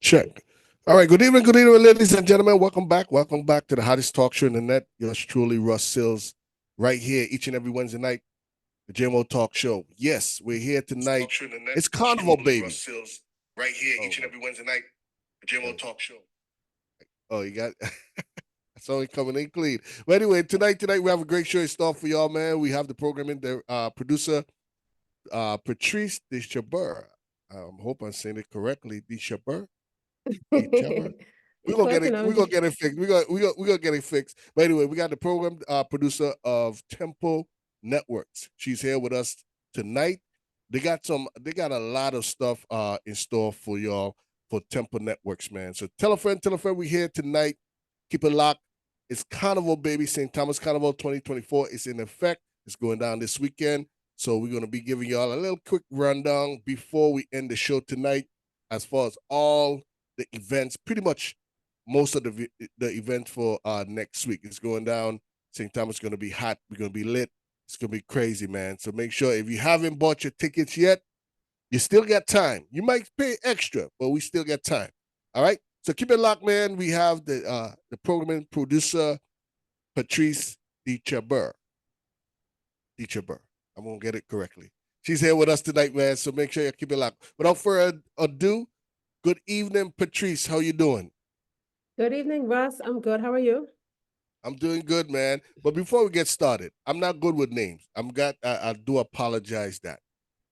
Check. All right. Good evening, ladies and gentlemen. Welcome back. Welcome back to the hottest talk show in the net. Yours truly, Russ Sills, right here each and every Wednesday night, the JMO Talk Show. Yes, we're here tonight. It's Carnival, baby. Right here Oh, each and every Wednesday night, the JMO oh, Talk Show. oh, you got. It's only coming in clean. But anyway, tonight we have a great show in store for y'all, man. We have the programming, the producer, Patreece deChabert. I hope I'm saying it correctly. deChabert. deChabert. You're close enough. We're gonna get it fixed. We're gonna get it fixed. But anyway, we got the program producer of Temple Networks. She's here with us tonight. They got a lot of stuff in store for y'all for Temple Networks, man. So tell a friend, we here tonight. Keep it locked. It's Carnival, baby. St. Thomas Carnival 2024 is in effect. It's going down this weekend. So we're gonna be giving y'all a little quick rundown before we end the show tonight, as far as all the events, pretty much most of the event for next week is going down. St. Thomas is going to be hot. We're going to be lit. It's going to be crazy, man. So make sure if you haven't bought your tickets yet, you still got time. You might pay extra, but we still got time. All right. So keep it locked, man. We have the programming producer Patreece deChabert. deChabert. I'm gonna get it correctly. She's here with us tonight, man. So make sure you keep it locked. Without further ado, good evening, Patreece. How you doing? Good evening, Russ. I'm good. How are you? I'm doing good, man. But before we get started, I'm not good with names. I do apologize that.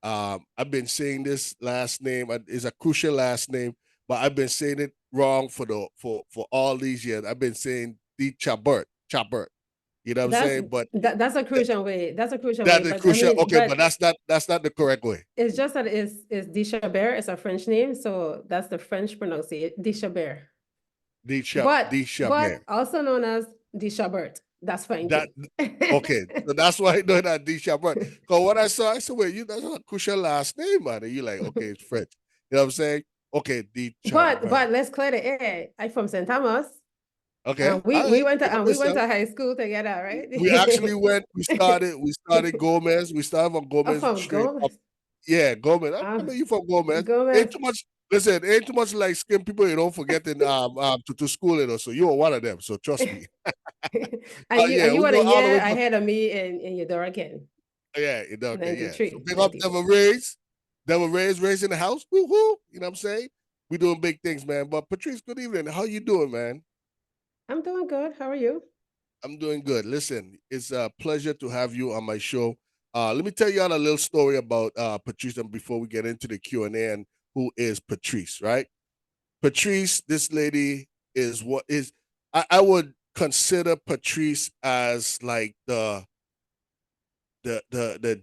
I've been saying this last name is a crucial last name, but I've been saying it wrong for all these years. I've been saying deChabert. You know what I'm That's saying? But that's a crucial way. That's a crucial way. that is But I crucial. mean, Okay, but but that's not the correct way. it's just that it's deChabert. It's a French name, so that's the French pronunciation, deChabert. But deChabert. also known as deChabert. That's fine too. That okay. So that's why I know that deChabert. Because when I saw, I said, "Wait, that's not a crucial last name, man." And you're like, "Okay, it's French." You know what I'm saying? Okay, deChabert. But let's clear the air. I'm from St. Thomas. Okay, We all we right. went Pick to up we went yourself. to high school together, right? We actually went. We started Gomez. We started from Oh, Gomez from straight up. Gomez. Yeah, Gomez. I Um, know you from Gomez. Ain't Gomez. too much. Listen, ain't too much like skin people. You don't forget to school it. So you were one of them. So trust me. and you Yeah, and you we were go a all the year way back. ahead of me in your Duracan. Yeah, okay, yeah. So 93, big up 93. Devil Rays. Devil Rays raised in the house. Woo woo. You know what I'm saying? We doing big things, man. But Patreece, good evening. How you doing, man? I'm doing good. How are you? I'm doing good. Listen, it's a pleasure to have you on my show. Let me tell you all a little story about Patreece and before we get into the Q&A and who is Patreece, right? Patreece, this lady is what is I would consider Patreece as like the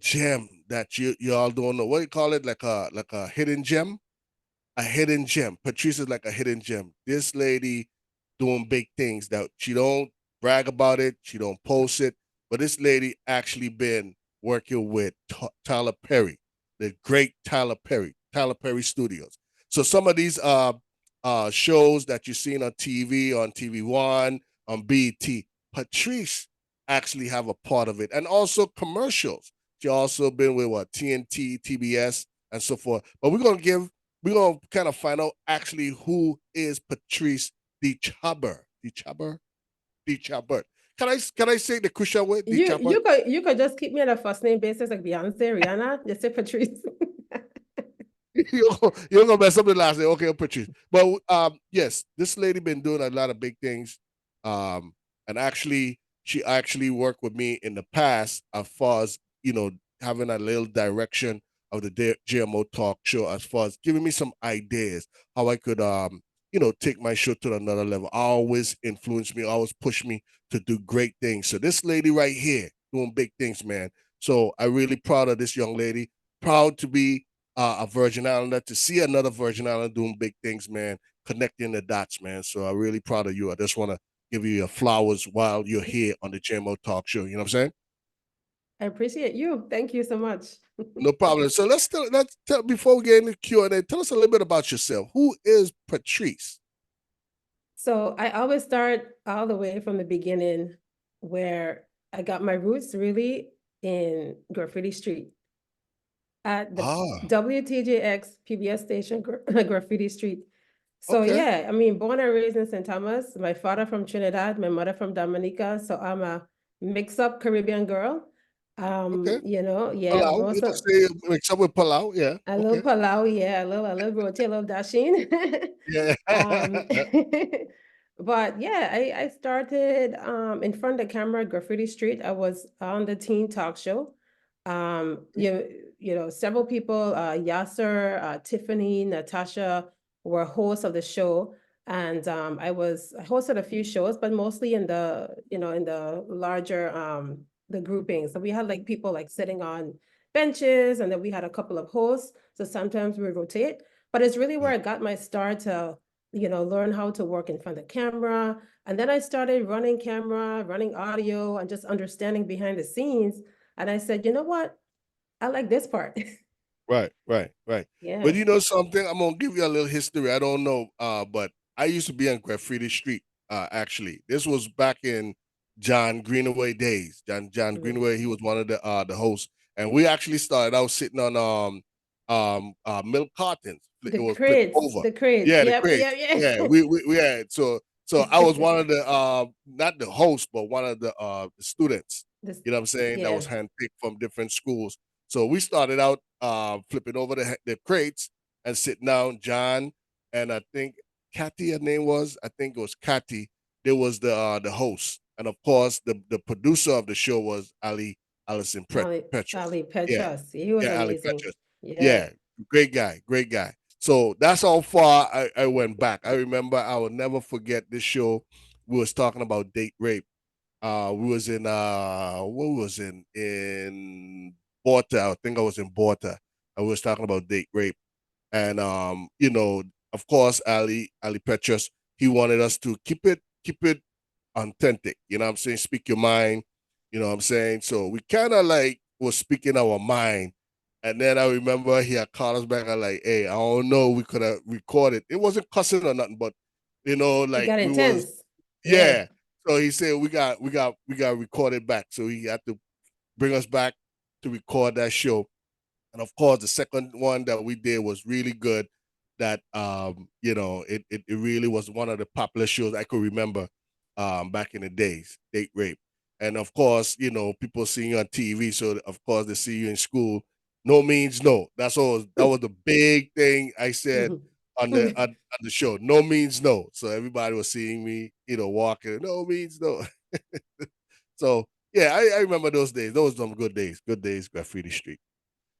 gem that you all don't know. What do you call it? Like a hidden gem? A hidden gem. Patreece is like a hidden gem. This lady doing big things that she don't brag about it, she don't post it, but this lady actually been working with Tyler Perry, the great Tyler Perry Studios. So some of these shows that you've seen on TV One, on BT, Patreece actually have a part of it, and also commercials. She also been with what TNT, TBS, and so forth. But we're gonna kind of find out actually who is Patreece deChabert. deChabert. Can I say the crucial word You deChabert? you could you could just keep me on a first name basis like Beyonce, Rihanna. Just say Patreece. You're gonna mess up the last name, okay, Patreece. But yes, this lady been doing a lot of big things, and actually, she actually worked with me in the past as far as having a little direction of the JMO talk show, as far as giving me some ideas how I could take my show to another level. Always influence me, always push me to do great things. So this lady right here doing big things, man. So I really proud of this young lady. Proud to be a Virgin Islander, to see another Virgin Islander doing big things, man, connecting the dots, man. So I'm really proud of you. I just want to give you your flowers while you're here on the JMO Talk Show. You know what I'm saying? I appreciate you. Thank you so much. No problem. So let's tell before we get into Q&A, tell us a little bit about yourself. Who is Patreece? So I always start all the way from the beginning where I got my roots really in Graffiti Street at the Ah, WTJX PBS station, Graffiti Street. So Okay. yeah, I mean, born and raised in St. Thomas, my father from Trinidad, my mother from Dominica, so I'm a mix-up Caribbean girl. Okay. Yeah, Palau. You most just of say mix up with Palau. Yeah. a little Okay. Palau, yeah, a little roti, a little dasheen. Yeah. Um, but yeah, I started in front of the camera, Graffiti Street. I was on the teen talk show. Several people, Yasser, Tiffany, Natasha were hosts of the show. And I hosted a few shows, but mostly in the larger the groupings. So we had like people like sitting on benches, and then we had a couple of hosts. So sometimes we rotate. But it's really where I got my start to learn how to work in front of camera. And then I started running camera, running audio, and just understanding behind the scenes. And I said, you know what? I like this part. Right. But Yeah. you know something? I'm gonna give you a little history. I don't know, but I used to be on Graffiti Street. Actually, this was back in John Greenaway days. John Mhm. Greenaway, he was one of the hosts, and we actually started out sitting on milk cartons. It was flipped over. The crates. Yeah, the Yep, crates. yep, yeah. Yeah, we had so I was one of the not the host, but one of the students. This, You know what I'm saying? That yeah. was handpicked from different schools. So we started out flipping over the crates and sitting down. John and I think Kathy, her name was. I think it was Kathy. There was the host, and of course the producer of the show was Allison Petrus. Ali Yeah, Petras. He was yeah, Ali amazing. Petrus. Yeah. Yeah, great guy, great guy. So that's how far I went back. I remember I will never forget this show. We was talking about date rape. We was in what was in Borta. I think I was in Borta. I was talking about date rape. And of course, Ali Petrus, he wanted us to keep it authentic. You know what I'm saying? Speak your mind. You know what I'm saying? So we kind of like was speaking our mind. And then I remember he had called us back and like, hey, I don't know, we could have recorded. It wasn't cussing or nothing, but It like got we was, intense. Yeah. yeah. So he said we got recorded back. So he had to bring us back to record that show. And of course, the second one that we did was really good. That it really was one of the popular shows I could remember back in the days, date rape. And of course, people seeing you on TV, so of course they see you in school. No means no. That was the big thing I said on the show. No means no. So everybody was seeing me, walking. No means no. So yeah, I remember those days. Those were some good days. Good days, Graffiti Street.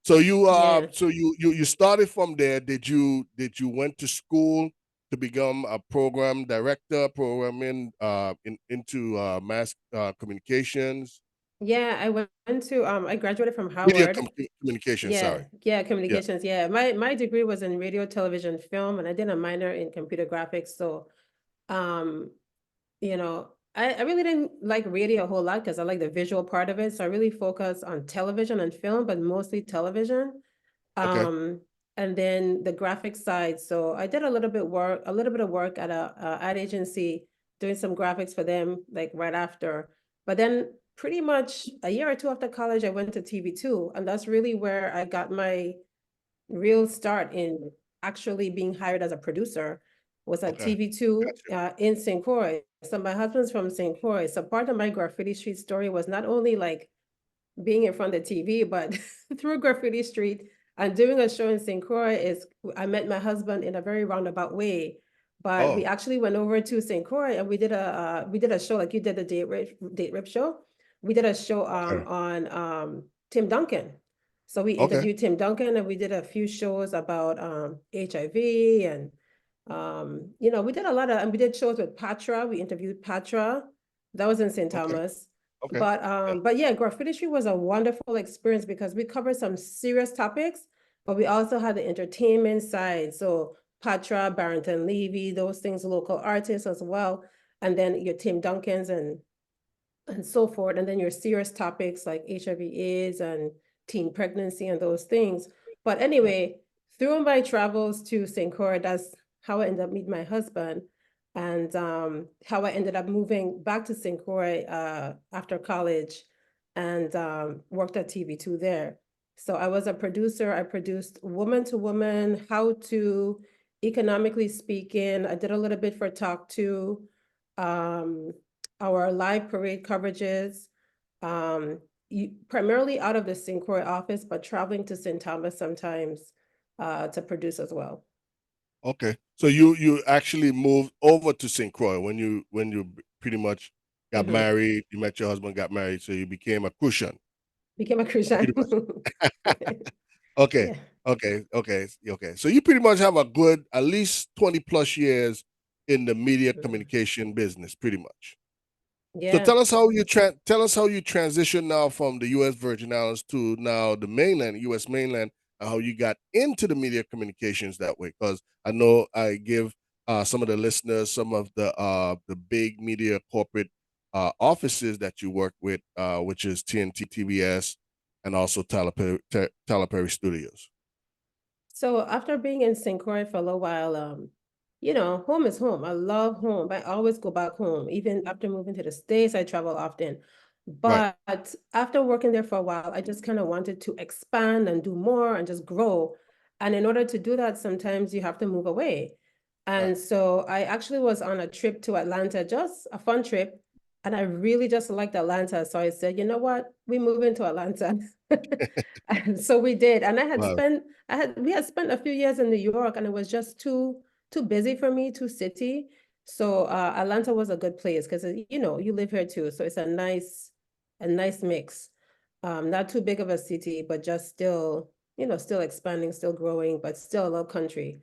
So Yeah. you started from there. Did you went to school to become a program director, programming into mass communications, Yeah, I graduated from media Howard. communication? Yeah, Sorry. yeah, Yeah. communications. Yeah, my degree was in radio, television, film, and I did a minor in computer graphics. So, um, I really didn't like radio a whole lot because I like the visual part of it. So I really focused on television and film, but mostly television. Okay. Um, and then the graphic side. So I did a little bit of work at a ad agency, doing some graphics for them, like right after. But then pretty much a year or two after college, I went to TV2, and that's really where I got my real start in actually being hired as a producer. Was at Okay. TV2 Gotcha. in St. Croix. So my husband's from St. Croix. So part of my Graffiti Street story was not only like being in front of the TV, but through Graffiti Street and doing a show in St. Croix is I met my husband in a very roundabout way. But we Oh. actually went over to St. Croix and we did a show like you did the date rip show. We did a show Okay. on Tim Duncan. So we Okay. interviewed Tim Duncan and we did a few shows about HIV and we did a lot of and we did shows with Patra. We interviewed Patra. That was in St. Okay. Thomas. Okay. But yeah, Graffiti Street was a wonderful experience because we covered some serious topics, but we also had the entertainment side. So Patra, Barrington Levy, those things, local artists as well. And then your Tim Duncans and so forth. And then your serious topics like HIV/AIDS and teen pregnancy and those things. But Yeah. anyway, through my travels to St. Croix, that's how I ended up meeting my husband and how I ended up moving back to St. Croix after college and worked at TV2 there. So I was a producer. I produced Woman to Woman, How To, economically speaking, I did a little bit for Talk To, our live parade coverages, primarily out of the St. Croix office, but traveling to St. Thomas sometimes to produce as well. Okay. So you actually moved over to St. Croix when you pretty much got Mhm. married, you met your husband, got married, so you became a Crucian. Became a Pretty Christian. much. Okay. Yeah. Okay. So you pretty much have a good at least 20 plus years in the media communication business, pretty much. So Yeah. tell us how you transition now from the U.S. Virgin Islands to now the mainland, U.S. mainland, and how you got into the media communications that way. Because I know I give some of the listeners some of the big media corporate offices that you work with, which is TNT, TBS, and also Tyler Perry Studios. So after being in St. Croix for a little while, home is home. I love home. I always go back home. Even after moving to the States, I travel often. Right, But after working there for a while, I just kind of wanted to expand and do more and just grow. And in order to do that, sometimes you have to move away. right. And so I actually was on a trip to Atlanta, just a fun trip. And I really just liked Atlanta. So I said, you know what? We move into Atlanta. And so we did. And Wow. we had spent a few years in New York, and it was just too busy for me, too city. So Atlanta was a good place because you live here too. So it's a nice mix. Not too big of a city, but just still expanding, still growing, but still a little country.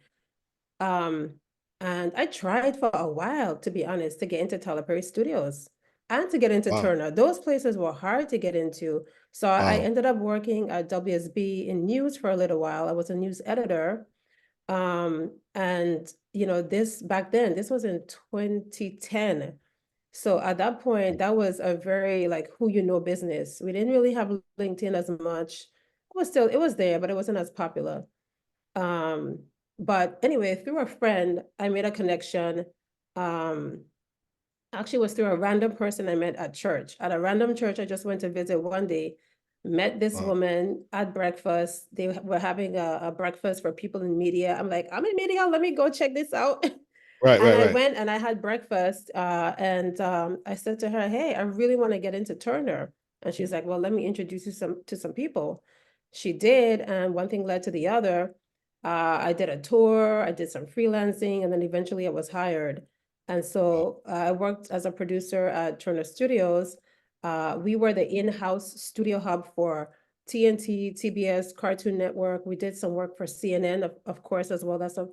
Um, and I tried for a while, to be honest, to get into Tyler Perry Studios and to get into Wow. Turner. Those places were hard to get into. So I Wow. ended up working at WSB in news for a little while. I was a news editor. And this back then, this was in 2010. So at that point, that was a very like who you know business. We didn't really have LinkedIn as much. It was there, but it wasn't as popular. Um, but anyway, through a friend, I made a connection. Um, Actually, it was through a random person I met at church. At a random church, I just went to visit one day, met this Wow. woman at breakfast. They were having a breakfast for people in media. I'm like, I'm in media, let me go check this out. Right, And right, I right. went and I had breakfast, and I said to her, "Hey, I really want to get into Turner." And she's like, "Well, let me introduce you to some people." She did, and one thing led to the other. I did a tour, I did some freelancing, and then eventually I was hired. And Wow. so I worked as a producer at Turner Studios. We were the in-house studio hub for TNT, TBS, Cartoon Network. We did some work for CNN, of course, as well. That's a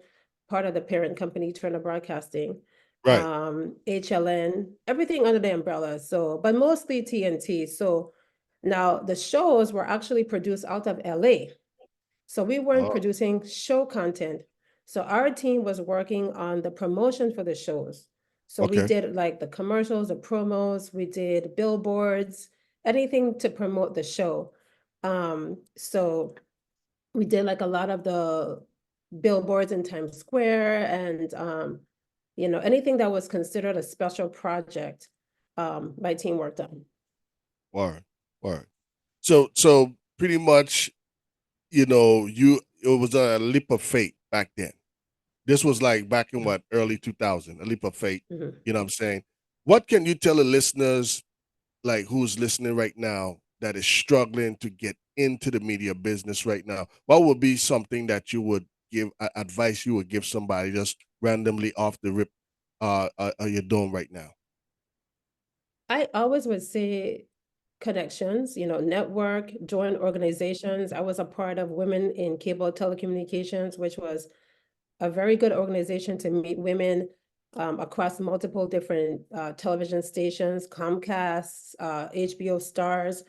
part of the parent company, Turner Broadcasting, Right. HLN, everything under the umbrella. So, but mostly TNT. So now the shows were actually produced out of LA. So we weren't Oh, producing show content. So our team was working on the promotion for the shows. So we okay. did like the commercials, the promos, we did billboards, anything to promote the show. So we did like a lot of the billboards in Times Square and anything that was considered a special project, my team worked on. Word. Word. So pretty much, it was a leap of fate back then. This was like back in what, early 2000, a leap of fate. Mhm. You know what I'm saying? What can you tell the listeners, like who's listening right now, that is struggling to get into the media business right now? What would be something that you would give advice you would give somebody just randomly off the rip are you doing right now? I always would say connections, network, join organizations. I was a part of Women in Cable Telecommunications, which was a very good organization to meet women across multiple different television stations, Comcast, HBO Stars,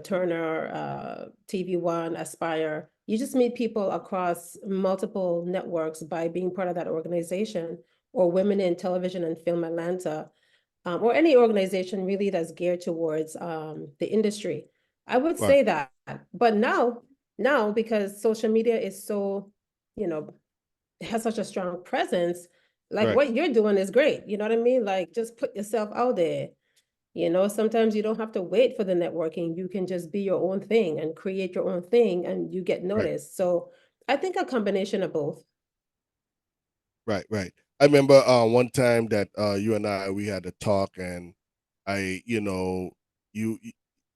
Turner, TV1, Aspire. You just meet people across multiple networks by being part of that organization, or Women in Television and Film Atlanta, or any organization really that's geared towards the industry. I would Right, say that. But now because social media is so, you know, has such a strong presence, like right, what you're doing is great. You know what I mean? Like just put yourself out there. Sometimes you don't have to wait for the networking. You can just be your own thing and create your own thing and you get right. noticed. So I think a combination of both. Right. I remember one time that you and I we had a talk, and I, you.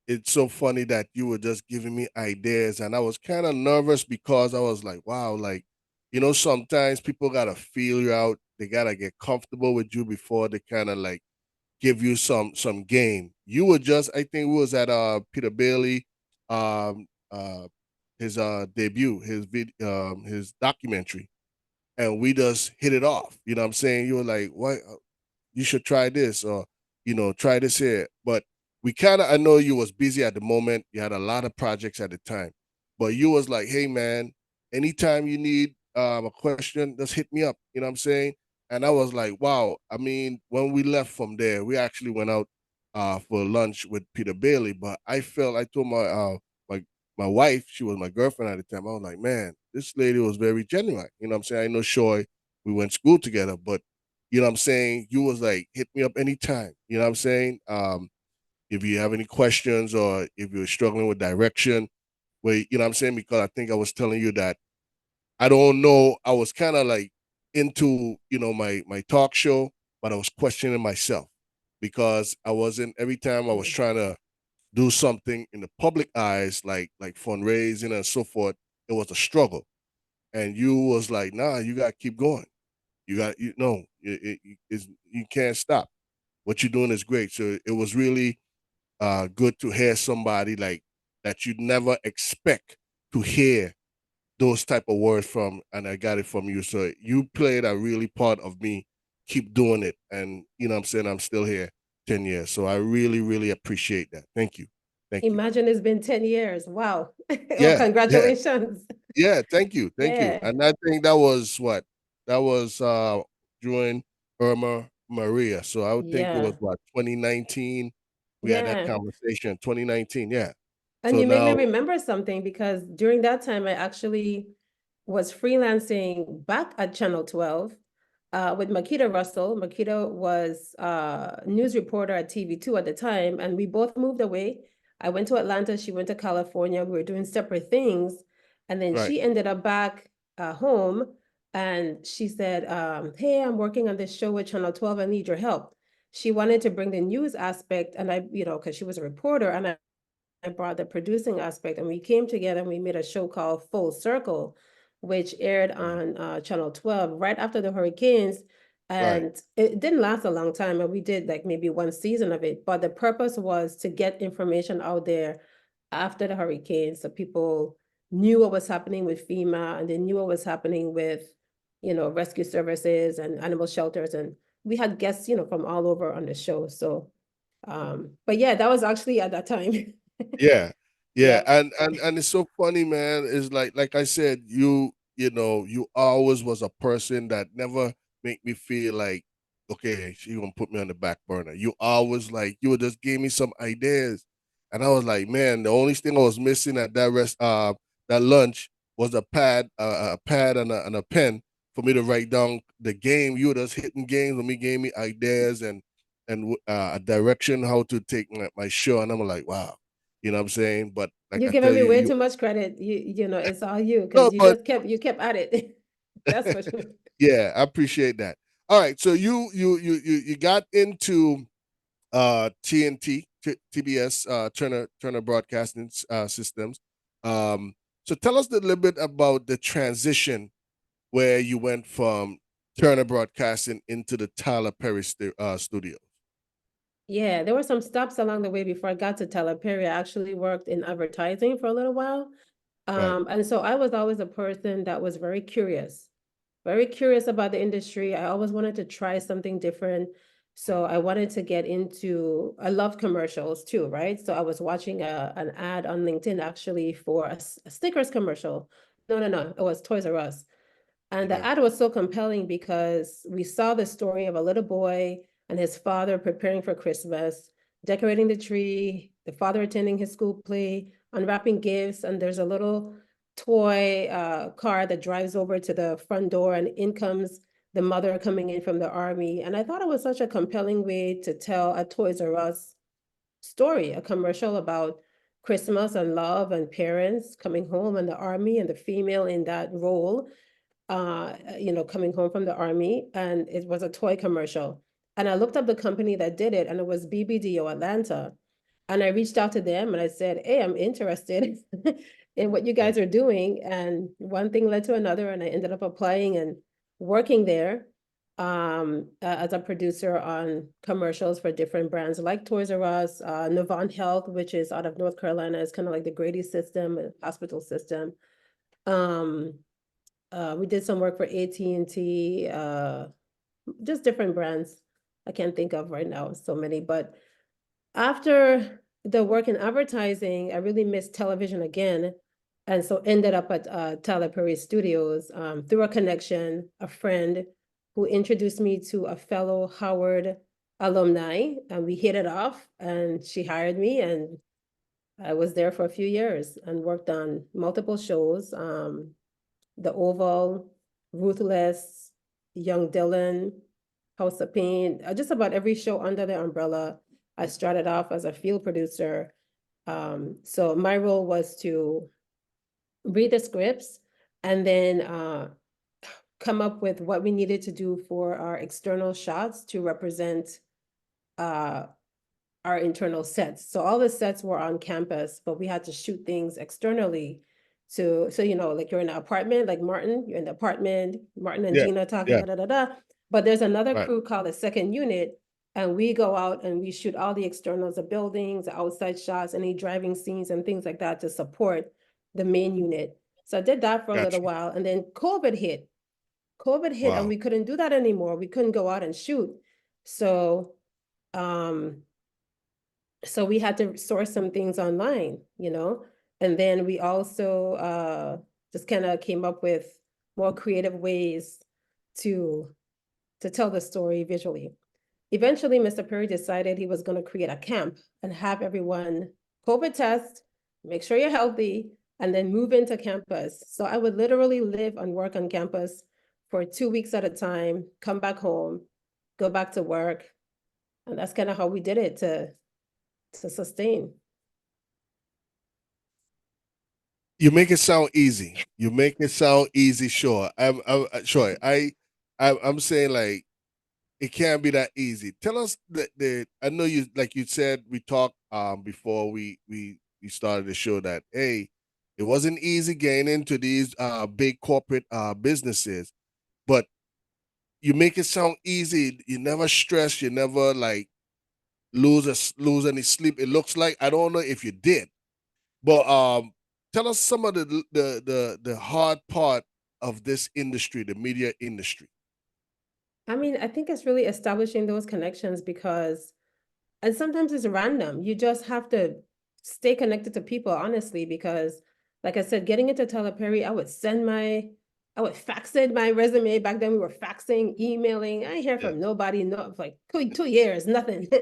It's so funny that you were just giving me ideas, and I was kind of nervous because I was like, wow, like, sometimes people gotta feel you out. They gotta get comfortable with you before they kind of like give you some game. You were just, I think, we was at Peter Bailey, um, his debut, his documentary, and we just hit it off. You know what I'm saying? You were like, what? You should try this, or try this here. But we kind of, I know you was busy at the moment. You had a lot of projects at the time, but you was like, hey man, anytime you need a question, just hit me up. You know what I'm saying? And I was like, wow. I mean, when we left from there, we actually went out for lunch with Peter Bailey. But I told my my wife, she was my girlfriend at the time. I was like, man, this lady was very genuine. You know what I'm saying? I know Shoy, we went to school together, but you know what I'm saying? You was like, hit me up anytime. You know what I'm saying? If you have any questions or if you're struggling with direction, you know what I'm saying? Because I think I was telling you that I don't know. I was kind of like into, my talk show, but I was questioning myself because I wasn't, every time I was trying to do something in the public eyes, like fundraising and so forth, it was a struggle. And you was like, nah, you gotta keep going. You got you know you can't stop. What you're doing is great. So it was really good to hear somebody like that you'd never expect to hear those type of words from, and I got it from you. So you played a really part of me. Keep doing it, and what I'm saying, I'm still here 10 years. So I really, really appreciate that. Thank you, thank you. Imagine it's been 10 years. Wow. Well, Yeah, yeah. congratulations. Yeah, thank you, thank you. Yeah. And I think that was what that was during Irma Maria. So I would think it was Yeah. what 2019. We had that Yeah. conversation 2019. Yeah. And So you made me now, remember something because during that time, I actually was freelancing back at Channel 12 with Makita Russell. Makita was a news reporter at TV2 at the time, and we both moved away. I went to Atlanta, she went to California. We were doing separate things. And then right, she ended up back home and she said, hey, I'm working on this show with Channel 12. I need your help. She wanted to bring the news aspect, and I, because she was a reporter, and I brought the producing aspect, and we came together and we made a show called Full Circle, which aired on Channel 12 right after the hurricanes. right, And it didn't last a long time, and we did like maybe one season of it. But the purpose was to get information out there after the hurricanes so people knew what was happening with FEMA and they knew what was happening with, rescue services and animal shelters. And we had guests, from all over on the show. So, but yeah, that was actually at that time. yeah, yeah. Yep. And it's so funny, man. Is like I said, you always was a person that never make me feel like, okay, she gonna put me on the back burner. You always like you would just give me some ideas, and I was like, man, the only thing I was missing at that lunch was a pad and a pen for me to write down the game. You were just hitting games when me gave me ideas and a direction how to take my show, and I'm like, wow, you know what I'm saying? But like You're I giving tell me you, way too much credit. It's all you no, because but you kept at it. That's for sure. yeah, I appreciate that. All right, so you got into TNT, TBS, Turner Broadcasting Systems. So tell us a little bit about the transition where you went from Turner Broadcasting into the Tyler Perry studio. Yeah, there were some stops along the way before I got to Tyler Perry. I actually worked in advertising for a little while. Right. And so I was always a person that was very curious about the industry. I always wanted to try something different. So I wanted to get into, I love commercials too, right? So I was watching an ad on LinkedIn actually for a stickers commercial. No, it was Toys R Us. And the Okay. ad was so compelling because we saw the story of a little boy and his father preparing for Christmas, decorating the tree, the father attending his school play, unwrapping gifts, and there's a little toy car that drives over to the front door, and in comes the mother coming in from the army. And I thought it was such a compelling way to tell a Toys R Us story, a commercial about Christmas and love and parents coming home and the army and the female in that role. coming home from the army, and it was a toy commercial. And I looked up the company that did it, and it was BBDO Atlanta. And I reached out to them and I said, hey, I'm interested in what you guys are doing. And one thing led to another, and I ended up applying and working there as a producer on commercials for different brands like Toys R Us, Novant Health, which is out of North Carolina, is kind of like the Grady system, hospital system. We did some work for AT&T, just different brands. I can't think of right now, so many. But after the work in advertising, I really missed television again. And so ended up at Tyler Perry Studios through a connection, a friend who introduced me to a fellow Howard alumni, and we hit it off, and she hired me, and I was there for a few years and worked on multiple shows. The Oval, Ruthless, Young Dylan, House of Pain, just about every show under the umbrella. I started off as a field producer. So my role was to read the scripts and then come up with what we needed to do for our external shots to represent our internal sets. So all the sets were on campus, but we had to shoot things externally. So like you're in an apartment, like Martin, you're in the apartment, Martin and Yeah, Gina talking, yeah. da, da, da, da. But there's another Right. crew called the second unit, and we go out and we shoot all the externals, the buildings, the outside shots, any driving scenes and things like that to support the main unit. So I did that for a Gotcha. little while, and then COVID hit. And Wow. we couldn't do that anymore. We couldn't go out and shoot. So so we had to source some things online, and then we also just kind of came up with more creative ways to tell the story visually. Eventually, Mr. Perry decided he was going to create a camp and have everyone COVID test, make sure you're healthy, and then move into campus. So I would literally live and work on campus for 2 weeks at a time, come back home, go back to work. And that's kind of how we did it to sustain. You make it sound easy. You make it sound easy. Sure, sure. I'm saying like it can't be that easy. Tell us the. I know you like you said we talked before we started the show that hey, it wasn't easy getting into these big corporate businesses, but you make it sound easy. You never stress. You never like lose any sleep. It looks like I don't know if you did, but tell us some of the hard part of this industry, the media industry. I mean, I think it's really establishing those connections because, and sometimes it's random. You just have to stay connected to people, honestly, because like I said, getting into Tyler Perry, I would fax it my resume. Back then we were faxing, emailing. I hear Yeah. from nobody, no, for like 2 years, nothing. Wow.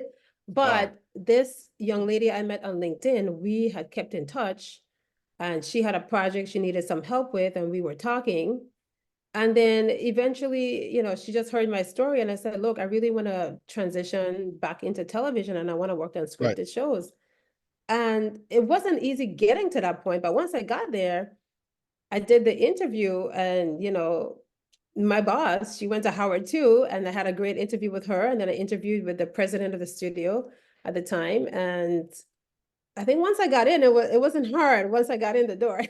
But this young lady I met on LinkedIn, we had kept in touch, and she had a project she needed some help with, and we were talking. And then eventually, she just heard my story, and I said, look, I really want to transition back into television, and I want to work on Right. scripted shows. And it wasn't easy getting to that point, but once I got there, I did the interview, and my boss, she went to Howard too, and I had a great interview with her, and then I interviewed with the president of the studio at the time. And I think once I got in, it wasn't hard once I got in the door.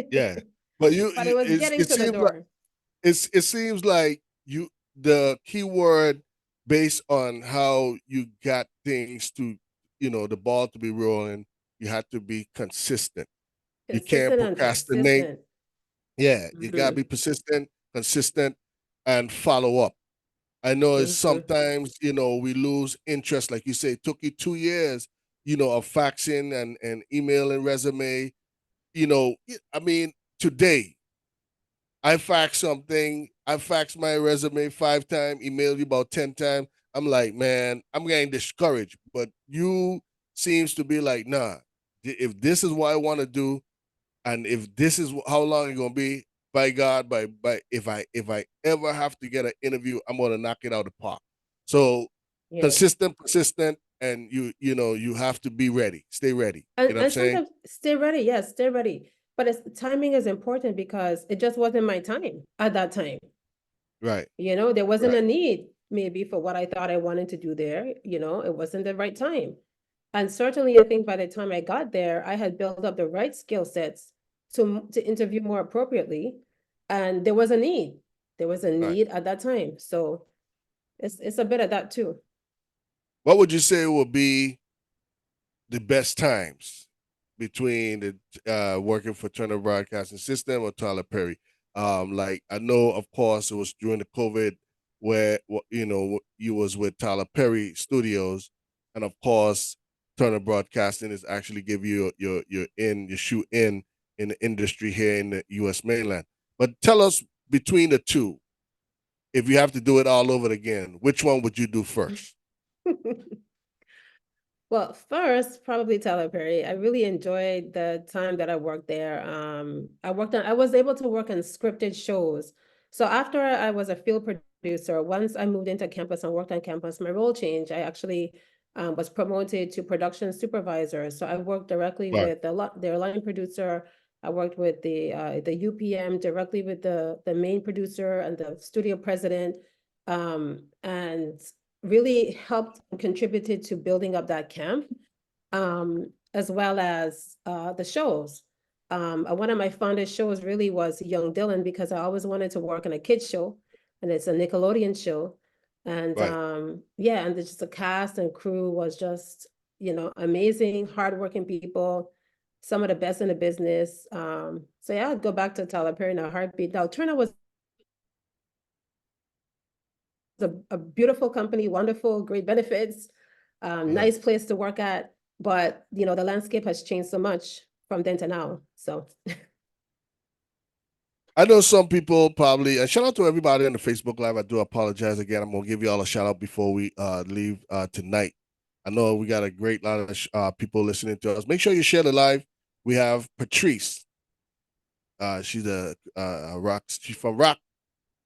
Yeah. But But it was getting it to the seems like door. it seems like you the key word based on how you got things to the ball to be rolling, you have to be consistent. You can't Consistent and procrastinate. persistent. Yeah, you gotta be persistent, consistent, and follow up. I know it's sometimes, we lose interest. Like you say, it took you 2 years, of faxing and emailing resume. I mean, today, I fax my resume 5 times, emailed you about 10 times. I'm like, man, I'm getting discouraged. But you seems to be like, nah, if this is what I want to do, and if this is how long it's gonna be, by God, by if I ever have to get an interview, I'm gonna knock it out of the park. So Yes. consistent, persistent, and you have to be ready. Stay ready. You know what I'm And saying? sometimes stay ready. Yes, stay ready. But timing is important because it just wasn't my time at that time. Right. There wasn't Right. a need maybe for what I thought I wanted to do there. It wasn't the right time. And certainly, I think by the time I got there, I had built up the right skill sets to interview more appropriately. And there was a need. There was a Right. need at that time. So it's a bit of that too. What would you say would be the best times between the working for Turner Broadcasting System or Tyler Perry? Like I know, of course, it was during the COVID where you was with Tyler Perry Studios, and of course, Turner Broadcasting is actually give you your shoe in the industry here in the U.S. mainland. But tell us between the two, if you have to do it all over again, which one would you do first? Well, first, probably Tyler Perry. I really enjoyed the time that I worked there. I was able to work on scripted shows. So after I was a field producer, once I moved into campus and worked on campus, my role changed. I actually was promoted to production supervisor. So I worked directly Right. with their line producer. I worked with the UPM directly with the main producer and the studio president. And really helped and contributed to building up that camp, as well as the shows. One of my fondest shows really was Young Dylan because I always wanted to work on a kids show, and it's a Nickelodeon show. And Right. yeah, and just the cast and crew was just, amazing, hardworking people, some of the best in the business. So yeah, I'd go back to Tyler Perry in a heartbeat. Now, Turner was a beautiful company, wonderful, great benefits, nice place to work at. But the landscape has changed so much from then to now. So I know some people probably, and shout out to everybody on the Facebook Live. I do apologize again. I'm gonna give you all a shout out before we leave tonight. I know we got a great lot of people listening to us. Make sure you share the live. We have Patreece. She's a rock. She's from Rock,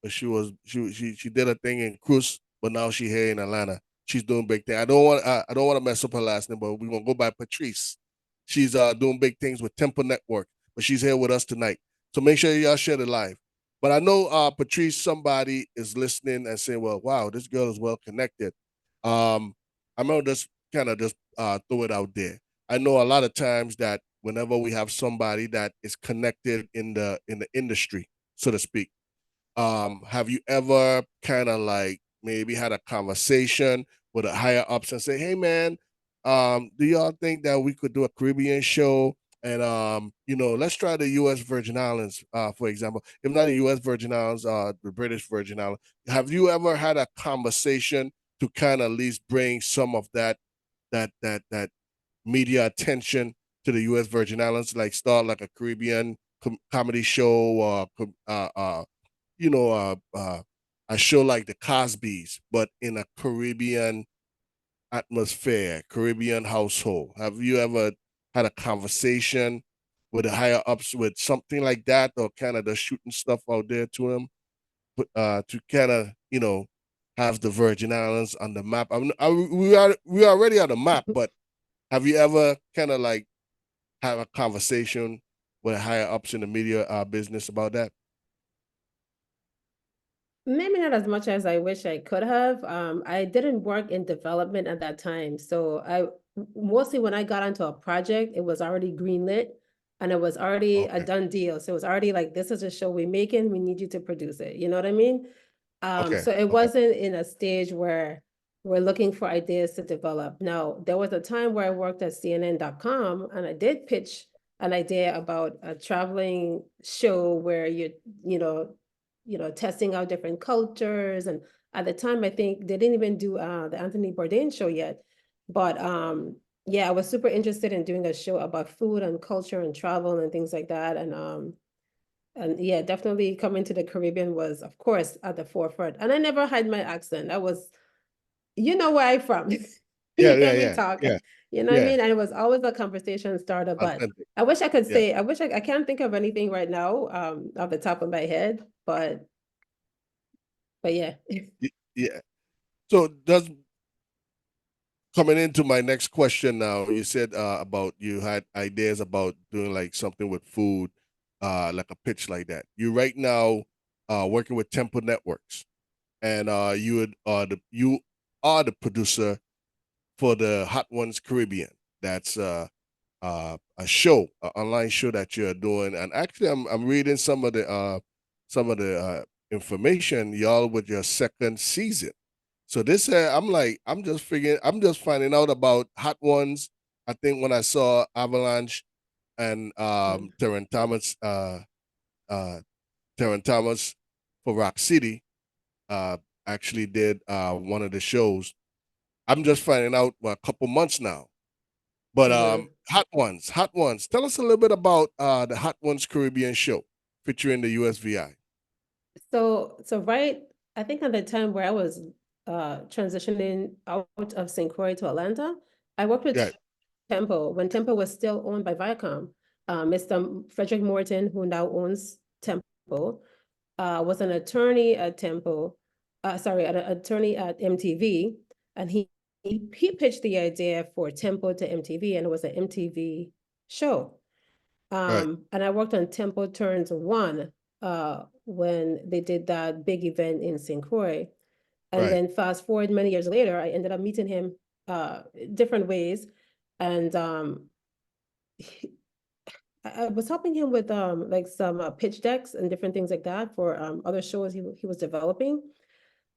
but she did a thing in Cruz, but now she here in Atlanta. She's doing big things. I don't want to mess up her last name, but we're gonna go by Patreece. She's doing big things with Temple Network, but she's here with us tonight. So make sure y'all share the live. But I know Patreece, somebody is listening and saying, "Well, wow, this girl is well connected." I'm gonna just kind of just throw it out there. I know a lot of times that whenever we have somebody that is connected in the industry, so to speak, have you ever kind of like maybe had a conversation with a higher ups and say, "Hey, man, do y'all think that we could do a Caribbean show?" And let's try the U.S. Virgin Islands, for example. If not the U.S. Virgin Islands, the British Virgin Islands. Have you ever had a conversation to kind of at least bring some of that media attention to the U.S. Virgin Islands, like start like a Caribbean comedy show, or you know, a show like the Cosbys, but in a Caribbean atmosphere, Caribbean household. Have you ever had a conversation with the higher ups with something like that, or kind of the shooting stuff out there to them, to kind of have the Virgin Islands on the map? We are already on the map, but have you ever kind of like have a conversation with higher ups in the media business about that? maybe not as much as I wish I could have. I didn't work in development at that time. So mostly when I got onto a project, it was already greenlit and it was already a Okay. done deal. So it was already like, this is a show we're making, we need you to produce it. You know what I mean? Okay. So it Okay. wasn't in a stage where we're looking for ideas to develop. Now, there was a time where I worked at CNN.com and I did pitch an idea about a traveling show where you know, testing out different cultures. And at the time, I think they didn't even do the Anthony Bourdain show yet. But yeah, I was super interested in doing a show about food and culture and travel and things like that. And yeah, definitely coming to the Caribbean was, of course, at the forefront. And I never had my accent. I was, where I'm from. Yeah. You Yeah. hear me Yeah. talk, Yeah. you know what I Yeah. mean? And it was always a conversation starter. But Authentic. I wish I could Yeah. say, I can't think of anything right now, off the top of my head, but yeah. Yeah. So coming into my next question now, you said about you had ideas about doing like something with food, like a pitch like that. You right now working with Temple Networks, and you are the producer for the Hot Ones Caribbean. That's a show, an online show that you're doing. And actually, I'm reading some of the information, y'all, with your second season. So this, I'm just finding out about Hot Ones. I think when I saw Avalanche and Mm. uh, Terran Thomas for Rock City, uh, actually did one of the shows. I'm just finding out a couple months now. But Mhm. Hot Ones. Tell us a little bit about the Hot Ones Caribbean show featuring the USVI. So right, I think at the time where I was transitioning out of St. Croix to Atlanta, I worked with Yeah, Tempo when Tempo was still owned by Viacom. Mr. Frederick Morton, who now owns Tempo, was an attorney at Tempo, sorry, an attorney at MTV, and he pitched the idea for Tempo to MTV, and it was an MTV show. right, And I worked on Tempo Turns One, when they did that big event in St. Croix. And right. then fast forward many years later, I ended up meeting him different ways. And he- I was helping him with like some pitch decks and different things like that for other shows he was developing.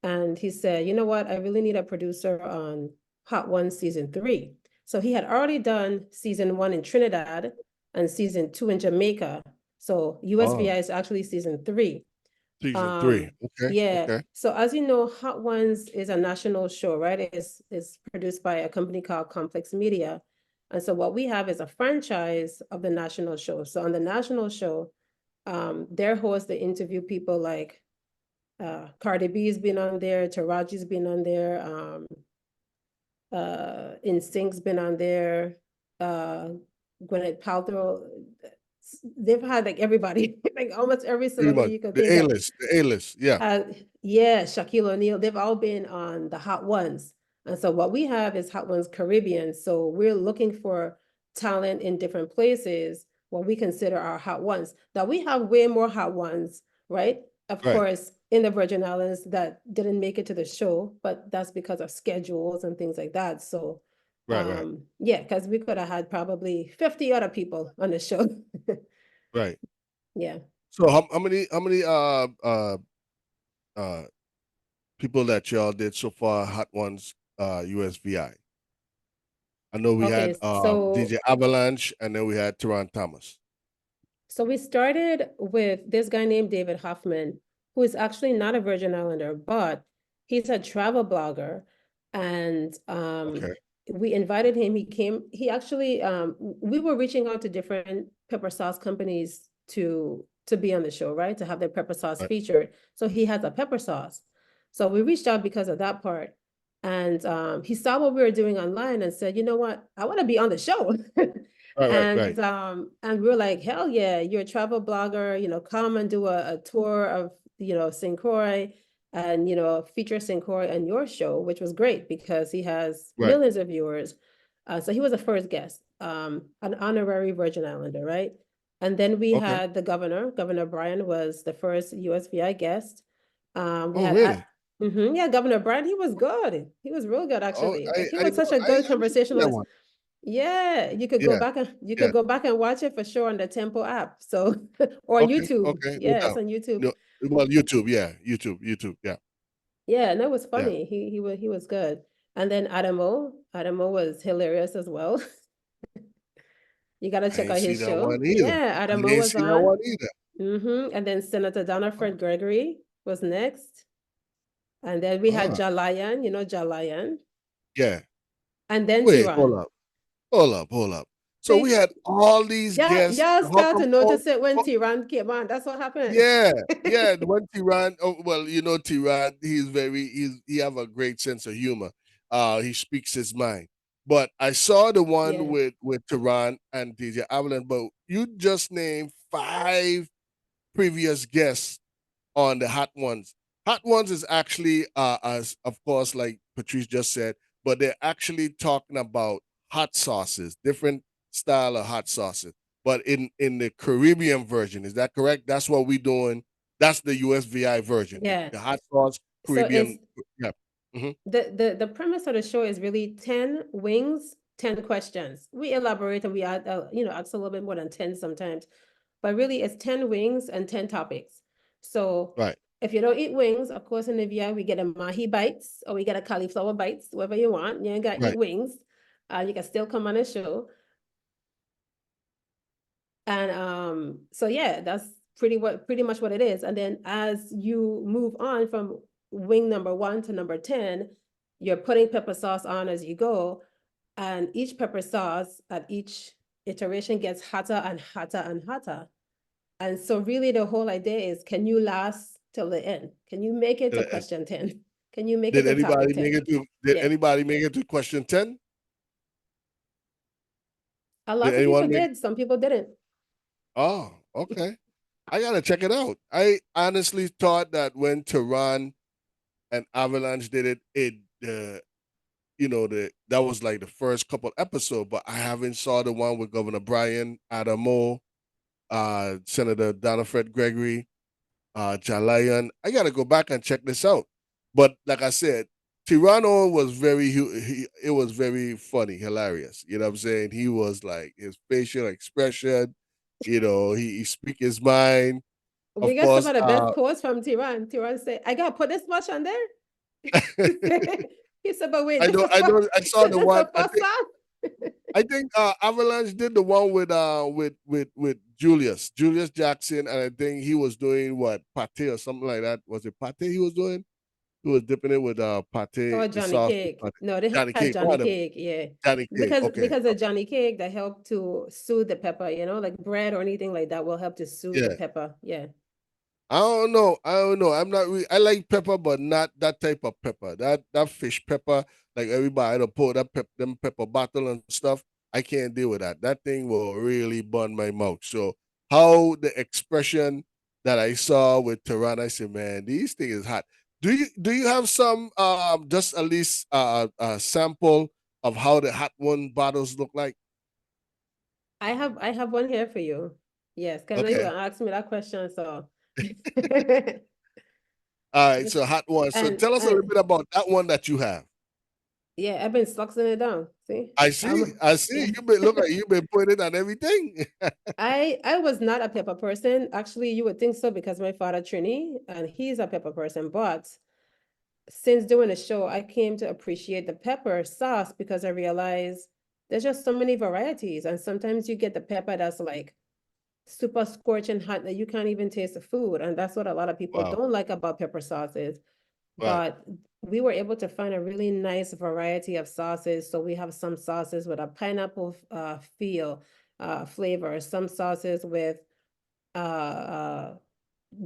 And he said, you know what, I really need a producer on Hot One season 3. So he had already done season 1 in Trinidad and season 2 in Jamaica. So Oh, USVI is actually season 3. season three. Okay, Yeah. okay. So as you know, Hot Ones is a national show, right? It's produced by a company called Complex Media. And so what we have is a franchise of the national show. So on the national show, their hosts, they interview people like Cardi B's been on there, Taraji's been on there, Instinct's been on there, uh, Gwyneth Paltrow. They've had like everybody, like almost every Pretty celebrity much you could the think A of. list, the A list. Yeah, Yeah, Shaquille O'Neal, they've all been on the Hot Ones. And so what we have is Hot Ones Caribbean. So we're looking for talent in different places, what we consider our Hot Ones. Now we have way more Hot Ones, right? Of right, course, in the Virgin Islands that didn't make it to the show, but that's because of schedules and things like that. So right, yeah, because we could have had probably 50 other people on the show. right. Yeah. So how many uh people that y'all did so far? Hot Ones USVI. I know we Okay, had so DJ Avalanche, and then we had Teron Thomas. So we started with this guy named David Hoffman, who is actually not a Virgin Islander, but he's a travel blogger. And Okay, we invited him. He came, he actually, we were reaching out to different pepper sauce companies to be on the show, right? To have their pepper sauce right, featured. So he has a pepper sauce. So we reached out because of that part. And he saw what we were doing online and said, you know what, I want to be on the show. right, And we are like, hell yeah, you're a travel blogger, come and do a tour of, St. Croix and, feature St. Croix on your show, which was great because he has right. millions of viewers. So he was the first guest, an honorary Virgin Islander, right? And then we Okay. had the Governor Brian was the first USVI guest. We Oh, had, really? yeah, Governor Brian, he was good. He was real good, Oh, actually. Like he I was didn't such know. a good I didn't see that conversationalist. one. Yeah, Yeah, you yeah. could go back and watch it for sure on the Tempo app. So or on Okay, YouTube. okay. No Yeah, it's doubt. on YouTube. No, well, YouTube. Yeah, YouTube. Yeah, Yeah, and that was yeah. funny. He was good. And then Adamo was hilarious as well. You gotta I check ain't out see his that show. one either. Yeah, I Adamo didn't was see that on. one either. And then Senator Donna Oh, Fred Gregory was next. And then we had ah, Jalayan, Jalayan. yeah. And then Wait, hold Tiran. up, hold up. So we See, had all these yeah, guests. y'all How start come? to Oh, notice it when oh, Tiran came on. That's what happened. yeah, yeah. The one Tiran. Oh, well, you know Tiran. He have a great sense of humor. He speaks his mind. But I saw the one Yeah. with Tiran and DJ Avalanche. But you just named five previous guests on the Hot Ones. Hot Ones is actually, as of course, like Patreece just said, but they're actually talking about hot sauces, different style of hot sauces. But in the Caribbean version, is that correct? That's what we're doing. That's the USVI version, Yeah. the hot sauce So it's Caribbean. Yeah. Mhm. the premise of the show is really 10 wings, 10 questions. We elaborate and we add, ask a little bit more than 10 sometimes, but really it's 10 wings and 10 topics. So Right. if you don't eat wings, of course, in the VI, we get a mahi bites or we get a cauliflower bites, whatever you want. You ain't got to eat Right. wings. You can still come on the show. And so yeah, that's pretty much what it is. And then as you move on from wing number 1 to number 10, you're putting pepper sauce on as you go. And each pepper sauce at each iteration gets hotter and hotter and hotter. And so really the whole idea is, can you last till the end? Can you make it to question 10? Can you make it Did to topic anybody make 10? it to? Did Yeah. anybody make it to question 10? A Did lot of people anyone make? did, some people didn't. Oh, okay. I gotta check it out. I honestly thought that when Tehran and Avalanche did it, that was like the first couple episodes, but I haven't saw the one with Governor Brian Adamo, Senator Donald Gregory, Jalayan. I gotta go back and check this out. But like I said, Tirano was it was very funny, hilarious. You know what I'm saying? He was like his facial expression, he speak his mind. We Of got some course, of the best quotes from Tiran. Tiran said, I gotta put this much on there. He said, but wait, I this know, is I for know, I saw the this one. is for sauce. I think Avalanche did the one with Julius Jackson, and I think he was doing what, pate or something like that. Was it pate he was doing? He was dipping it with Oh, pate, the Johnny sauce with Cake. pate. No, they Johnny had Cake, one Johnny of them. Cake, yeah. Johnny Cake. Okay, Because of Johnny Cake that helped to soothe the pepper, like bread or anything like that will help to soothe the yeah. pepper. Yeah. I don't know. I don't know. I'm not really. I like pepper, but not that type of pepper. That fish pepper, like everybody to pour them pepper bottle and stuff. I can't deal with that. That thing will really burn my mouth. So how the expression that I saw with Tehran, I said, man, these things is hot. Do you have some just at least sample of how the hot one bottles look like? I have one here for you. Yes, because I know you were Okay. gonna ask me that question, so All right. So hot one. So and tell us a little and bit about that one that you have. yeah, I've been sluxing it down. See? I see. I see. Yeah. You've been putting it on everything. I was not a pepper person. Actually, you would think so because my father Trini and he's a pepper person. But since doing the show, I came to appreciate the pepper sauce because I realized there's just so many varieties. And sometimes you get the pepper that's like super scorching hot that you can't even taste the food. And that's what a lot of people Wow. don't like about pepper sauces. Right. But we were able to find a really nice variety of sauces. So we have some sauces with a pineapple flavor, some sauces with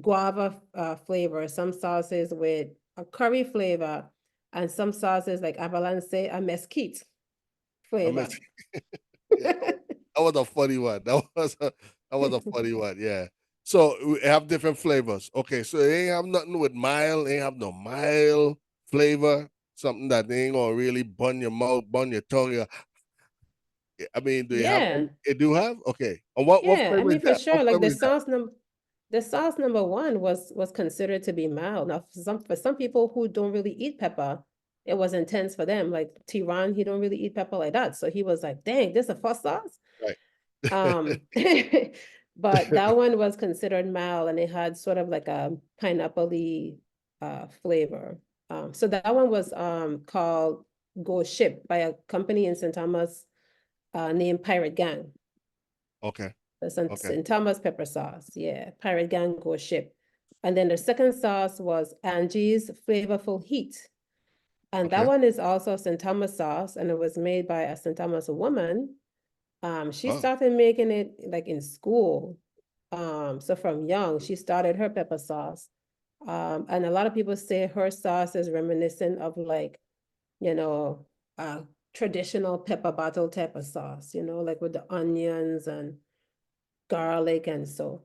guava flavor, some sauces with a curry flavor, and some sauces like avalanche a mesquite I flavor. meant, yeah, that was a funny one. That was a funny one. Yeah. So we have different flavors. Okay. So they ain't have nothing with mild. They ain't have no mild flavor. Something that they ain't gonna really burn your mouth, burn your tongue. I mean, do you have Yeah, any? They do have. Okay. And what yeah. I flavor is mean, for that? What sure, like flavor is that? the sauce number one was considered to be mild. Now, for some people who don't really eat pepper, it was intense for them. Like Tiran, he don't really eat pepper like that, so he was like, "Dang, this is a first sauce." Right. Um, but that one was considered mild and it had sort of like a pineapple-y flavor. So that one was called Go Ship by a company in St. Thomas named Pirate Gang. Okay. The Okay. St. Thomas pepper sauce. Yeah, Pirate Gang Go Ship. And then the second sauce was Angie's Flavorful Heat. And that Okay. one is also St. Thomas sauce, and it was made by a St. Thomas woman. She Oh. started making it like in school. So from young, she started her pepper sauce. And a lot of people say her sauce is reminiscent of like, you know, traditional pepper bottle type of sauce, like with the onions and garlic and so.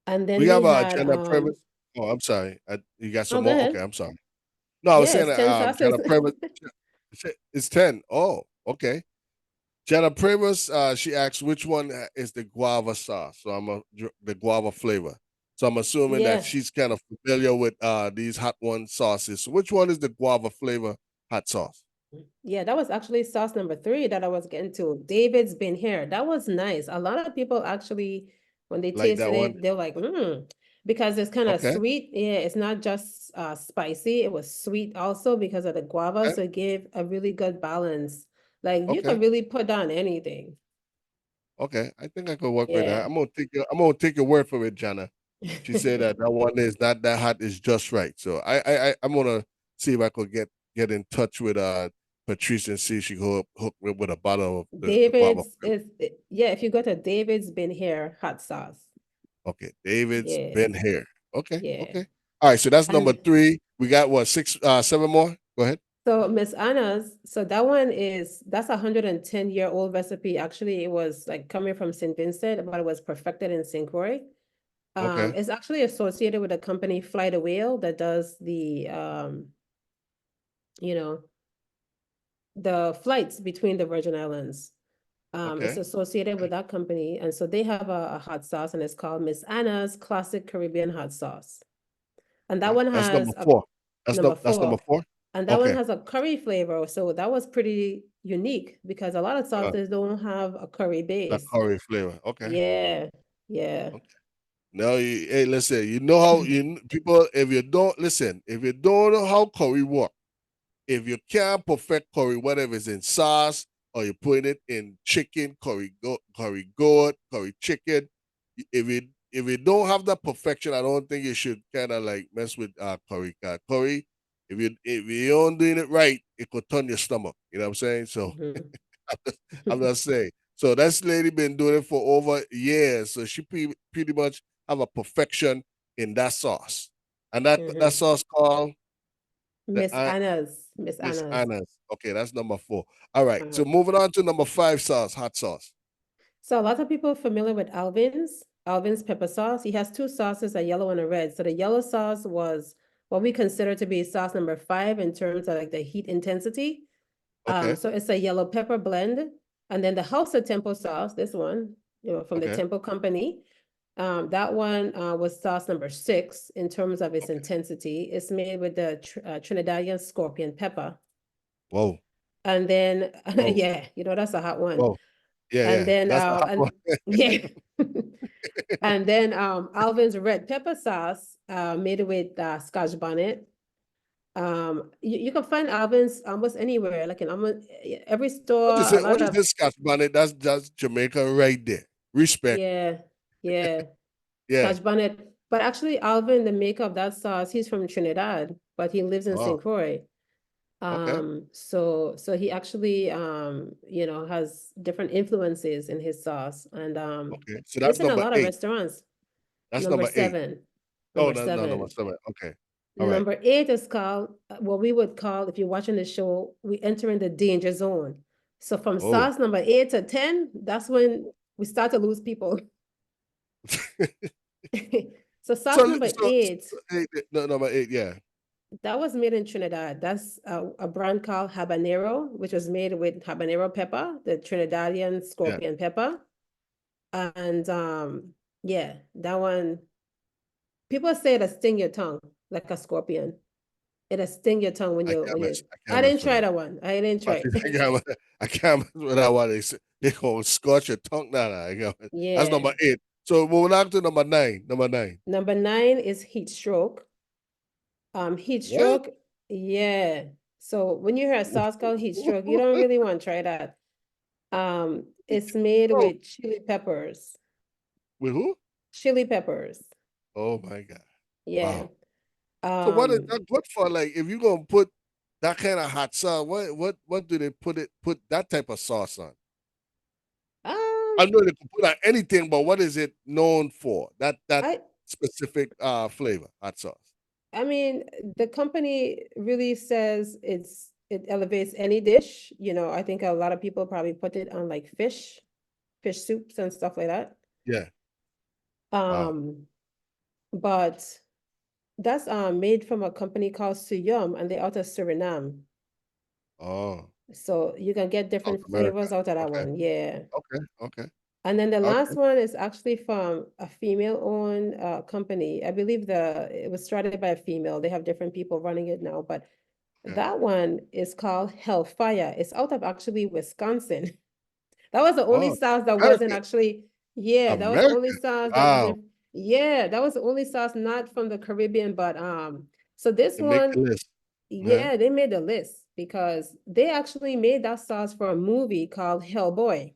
And We then we have a had agenda premise. Oh, I'm sorry. You got oh, some go more? Okay, ahead. I'm sorry. No, I was Yeah, saying it's 10 sauces. agenda premise. It's 10. Oh, okay. Jenna Previs, she asks which one is the guava sauce. So the guava flavor. So I'm assuming that Yeah. she's kind of familiar with these hot one sauces. So which one is the guava flavor hot sauce? Yeah, that was actually sauce number 3 that I was getting to. David's been here. That was nice. A lot of people actually, when they Like tasted that one? it, they're like, because it's kind of Okay. sweet. Yeah, it's not just spicy. It was sweet also because of the guava. Okay. So it gave a really good balance. Like you Okay. could really put on anything. Okay. I think I could work with that. Yeah. I'm gonna take your word for it, Jana. She said that that one is not that hot, is just right. So I'm gonna see if I could get in touch with Patreece and see if she can hook me with a bottle of the guava David's flavor. yeah, if you go to David's been here hot sauce. Okay, David's Yeah. been here. Okay, Yeah. okay. All right, so that's number And 3. We got what, 7 more? Go ahead. so Miss Anna's, so that's a 110-year-old recipe. Actually, it was like coming from St. Vincent, but it was perfected in St. Croix. Okay, It's actually associated with a company, Fly the Whale, that does you know, the flights between the Virgin Islands. It's okay. associated with that company, and so they have a hot sauce, and it's called Miss Anna's Classic Caribbean Hot Sauce. And that Okay. one That's number has a 4. number That's number 4. 4. And that one Okay. has a curry flavor. So that was pretty unique because a lot of Uh, sauces don't have a curry that base. curry flavor. Okay. Yeah. Yeah. Okay. Now, hey, listen. You know how people. If you don't know how curry work, if you can't perfect curry, whatever is in sauce, or you put it in chicken, curry goat, curry chicken, if you don't have that perfection, I don't think you should kind of like mess with curry. Curry, if you don't doing it right, it could turn your stomach. You know what I'm saying? So Mhm. I'm not saying. So that's lady been doing it for over years. So she pretty much have a perfection in that sauce, and that Mhm. sauce called the Miss Anna's. Miss Miss Anna's. Anna's. Okay, that's number 4. All right. So Uh-huh. moving on to number 5 sauce, hot sauce. So a lot of people are familiar with Alvin's pepper sauce. He has 2 sauces, a yellow and a red. So the yellow sauce was what we consider to be sauce number 5 in terms of like the heat intensity. Okay. So it's a yellow pepper blend. And then the House of Temple sauce, this one, from the Okay. Temple Company. That one was sauce number 6 in terms of its Okay. intensity. It's made with the Trinidadian scorpion pepper. Whoa. And then, Whoa. yeah, that's a hot one. Whoa. Yeah, And yeah. then, That's a hot one. yeah. And then Alvin's red pepper sauce, made with Scotch bonnet. You can find Alvin's almost anywhere, like in almost every store, a What lot is of, this Scotch bonnet? That's Jamaica right there. Respect. yeah, yeah, Yeah. Scotch bonnet. But actually, Alvin, the maker of that sauce, he's from Trinidad, but he lives in Oh, St. Croix. okay. So he actually, has different influences in his sauce, and Okay. So that's it's in a number lot of 8. restaurants. That's Number number 8. 7, Oh, number no, number 7. 7. Okay. All right. Number 8 is called what we would call, if you're watching the show, we enter in the danger zone. So from Oh. sauce number 8 to 10, that's when we start to lose people. So sauce number So 8, no, number 8, yeah. that was made in Trinidad. That's a brand called habanero, which was made with habanero pepper, the Trinidadian Yeah. scorpion pepper. And yeah, that one, people say it'll sting your tongue like a scorpion. It'll sting your tongue when you. I I can't didn't mess with try that. that one. I didn't try I it. can't, I can't mess with that one. They gonna scorch your tongue. That's Yeah. number 8. So moving on to number 9. Number 9. Number 9 is heat stroke. Heat What? stroke, yeah. So when you hear a sauce called heat stroke, you don't really want to try that. It's made Oh, with chili peppers. with who? Chili peppers. Oh my God. Yeah. Wow. So what is Um, that good for? Like, if you're gonna put that kind of hot sauce, what do they put that type of sauce on? um, I know they can put on anything, but what is it known for? That I specific flavor, hot sauce. I mean, the company really says it elevates any dish. I think a lot of people probably put it on like fish soups and stuff like that. Yeah. Wow. Um, but that's made from a company called Suyum, and they're out of Suriname. Oh, So you can get South different America. flavors out of that Okay. one. Yeah. Okay. Okay. And then the Okay. last one is actually from a female-owned company. I believe it was started by a female. They have different people running it now, but Okay. that one is called Hellfire. It's out of actually Wisconsin. That was the only Oh, sauce that wasn't American. actually, yeah, that was the only American. sauce that Wow. wasn't, yeah, that was the only sauce not from the Caribbean, but so this They make the one, list. Yeah. yeah, they made the list because they actually made that sauce for a movie called Hellboy.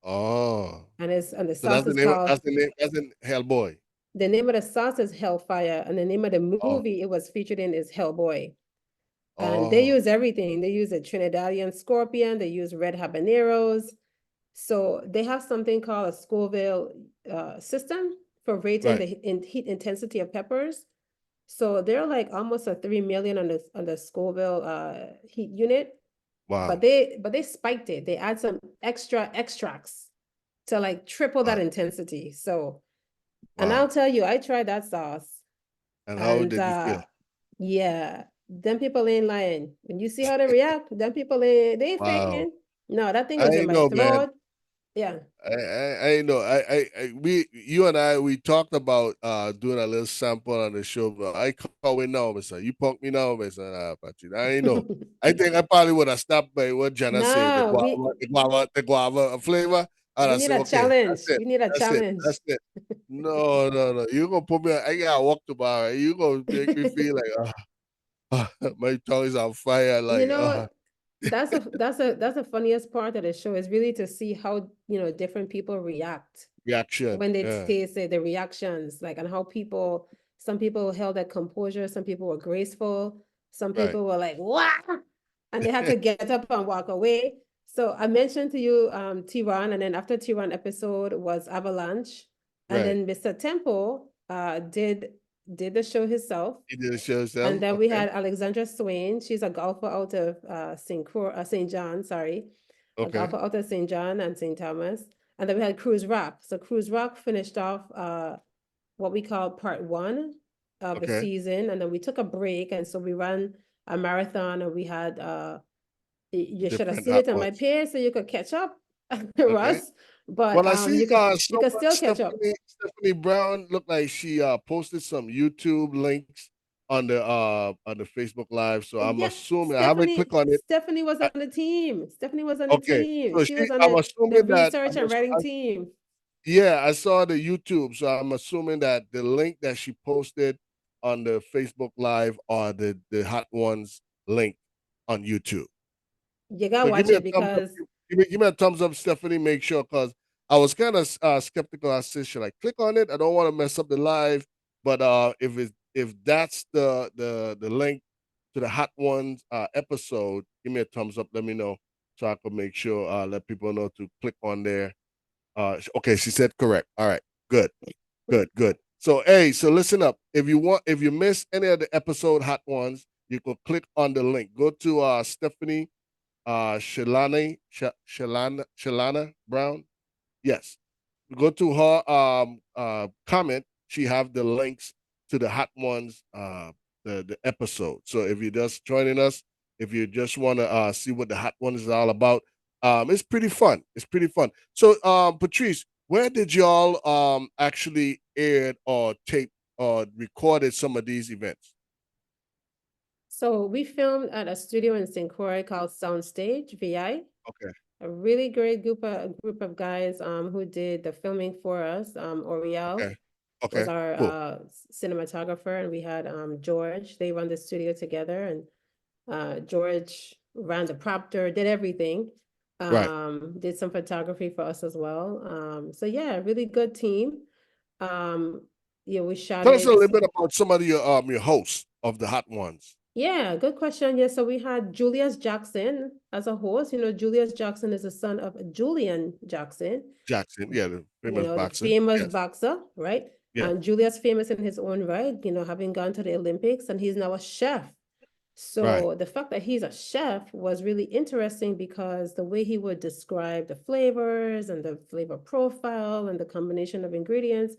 Oh. And the So that's sauce the is name. called, That's the name. That's in Hellboy. the name of the sauce is Hellfire, and the name of the Oh. movie it was featured in is Hellboy. And they Oh. use everything. They use a Trinidadian scorpion, they use red habaneros. So they have something called a Scoville system for rating Right. the heat intensity of peppers. So they're like almost a 3 million on the Scoville heat unit. But Wow. they spiked it. They add some extra extracts to like triple that Wow. intensity. So, and I'll Wow. tell you, I tried that sauce. And how And did you feel? yeah, them people ain't lying. When you see how they react, them people ain't they ain't Wow. faking. No, that thing I was in ain't my know, man. throat. Yeah. I ain't know. You and I, we talked about doing a little sample on the show, but I call me now, Mister. You punk me now, Mister. Patreece. I ain't know. I think I probably would have stopped by what Jenna said, No, the guava flavor, and we I need say, a okay, challenge. that's it, We need a that's it, challenge. that's it. No, no, no. You gonna put me? I gotta walk the bar. You gonna make me feel like my tongue is on fire. You Like know, that's the funniest part of the show is really to see how, different people react reaction. when they Yeah, taste it, the reactions, like, and how some people held their composure, some people were graceful, some right, people were like, what? And they had to get up and walk away. So I mentioned to you, T1, and then after T1 episode was Avalanche. And right. then Mr. Temple, did the show himself. You did it show And yourself. then we Okay, had Alexandra Swain. She's a golfer out of St. John, sorry. A okay, golfer out of St. John and St. Thomas. And then we had Cruise Rock. So Cruise Rock finished off what we call part one of the okay. season. And then we took a break. And so we ran a marathon and we had you should have Different seen hot it on my ones. page so you could catch up, Okay. Russ. But Well, I see you could someone still catch up. Stephanie Brown looked like she posted some YouTube links on the Facebook Live. So I'm Yeah, assuming I haven't clicked on it. Stephanie was I, on the team. Stephanie was on the okay. team. So She was on I'm the assuming that research and writing team. yeah, I saw the YouTube. So I'm assuming that the link that she posted on the Facebook Live are the hot ones link on YouTube. You gotta So give watch me a it thumbs up. because Give me a thumbs up, Stephanie. Make sure, because I was kind of skeptical. I said, should I click on it? I don't want to mess up the live. But if that's the link to the Hot Ones episode, give me a thumbs up. Let me know so I can make sure let people know to click on there. Okay, she said correct. All right, good, good, good. So hey, so listen up. If you miss any of the episode Hot Ones, you can click on the link. Go to Stephanie Shalana Brown. Yes. Go to her comment. She have the links to the hot ones the episode. So if you're just joining us, if you just want to see what the hot one is all about, it's pretty fun. It's pretty fun. So Patreece, where did y'all actually aired or tape or recorded some of these events? so we filmed at a studio in St. Croix called Soundstage VI. Okay. A really great group of guys who did the filming for us. Oriel Okay. was Okay. our Cool. cinematographer, and we had George. They run the studio together, and George ran the prompter, did everything. Right. Did some photography for us as well. So yeah, really good team. Um, yeah, we shot Tell us a it. little bit about some of your hosts of the hot ones. Yeah, good question. Yeah, so we had Julius Jackson as a host. Julius Jackson is the son of Julian Jackson, Jackson, yeah, the famous the boxer. famous Yes, boxer, right? yes, And Julius famous in his own right, having gone to the Olympics, and he's now a chef. right, So the fact that he's a chef was really interesting because the way he would describe the flavors and the flavor profile and the combination of ingredients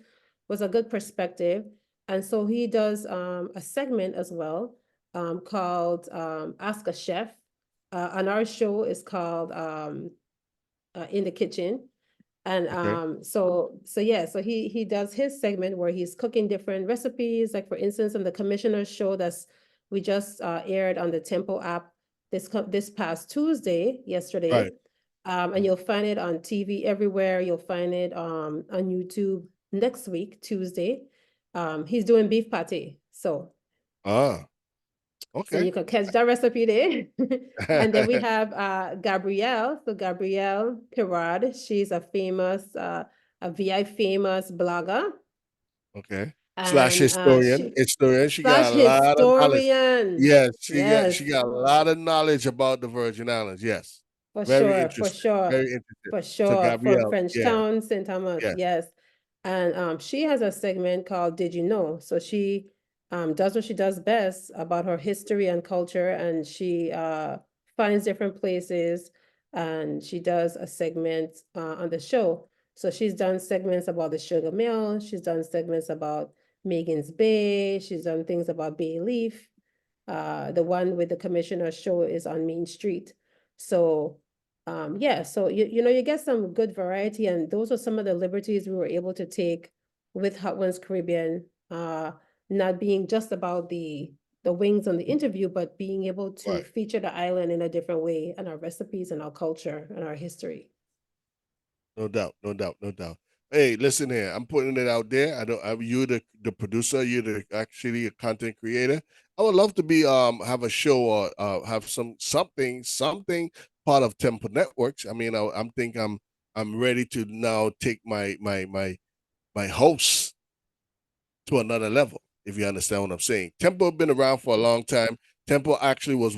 was a good perspective. And so he does a segment as well called Ask a Chef. And our show is called In the Kitchen. And Okay. so he does his segment where he's cooking different recipes. Like for instance, on the Commissioner's show we just aired on the Tempo app this past Tuesday, yesterday. Right. And you'll find it on TV everywhere. You'll find it on YouTube next week, Tuesday. He's doing beef pate. Ah, So okay. you can catch that recipe there. And then we have Gabrielle. So Gabrielle Pirard, she's a VI famous blogger. Okay. Slash And historian. Historian. She slash got a lot of knowledge. historian. Yes, she Yes, got a lot of knowledge about the Virgin Islands. Yes. for Very sure, for interesting. sure, Very interesting. for So sure. From Gabrielle, yeah, Frenchtown, St. Thomas, yeah. yes. And she has a segment called Did You Know? So she does what she does best about her history and culture, and she finds different places, and she does a segment on the show. So she's done segments about the sugar mill, she's done segments about Megan's Bay, she's done things about Bay Leaf. The one with the Commissioner show is on Main Street. So yeah, so you get some good variety, and those are some of the liberties we were able to take with Hot Ones Caribbean, not being just about the wings on the interview, but being able to Right. feature the island in a different way, and our recipes and our culture and our history. No doubt, no doubt, no doubt. Hey, listen here. I'm putting it out there. You're the producer. You're actually a content creator. I would love to be have a show or have something part of Temple Networks. I mean, I'm ready to now take my hosts to another level, if you understand what I'm saying. Tempo been around for a long time. Tempo actually was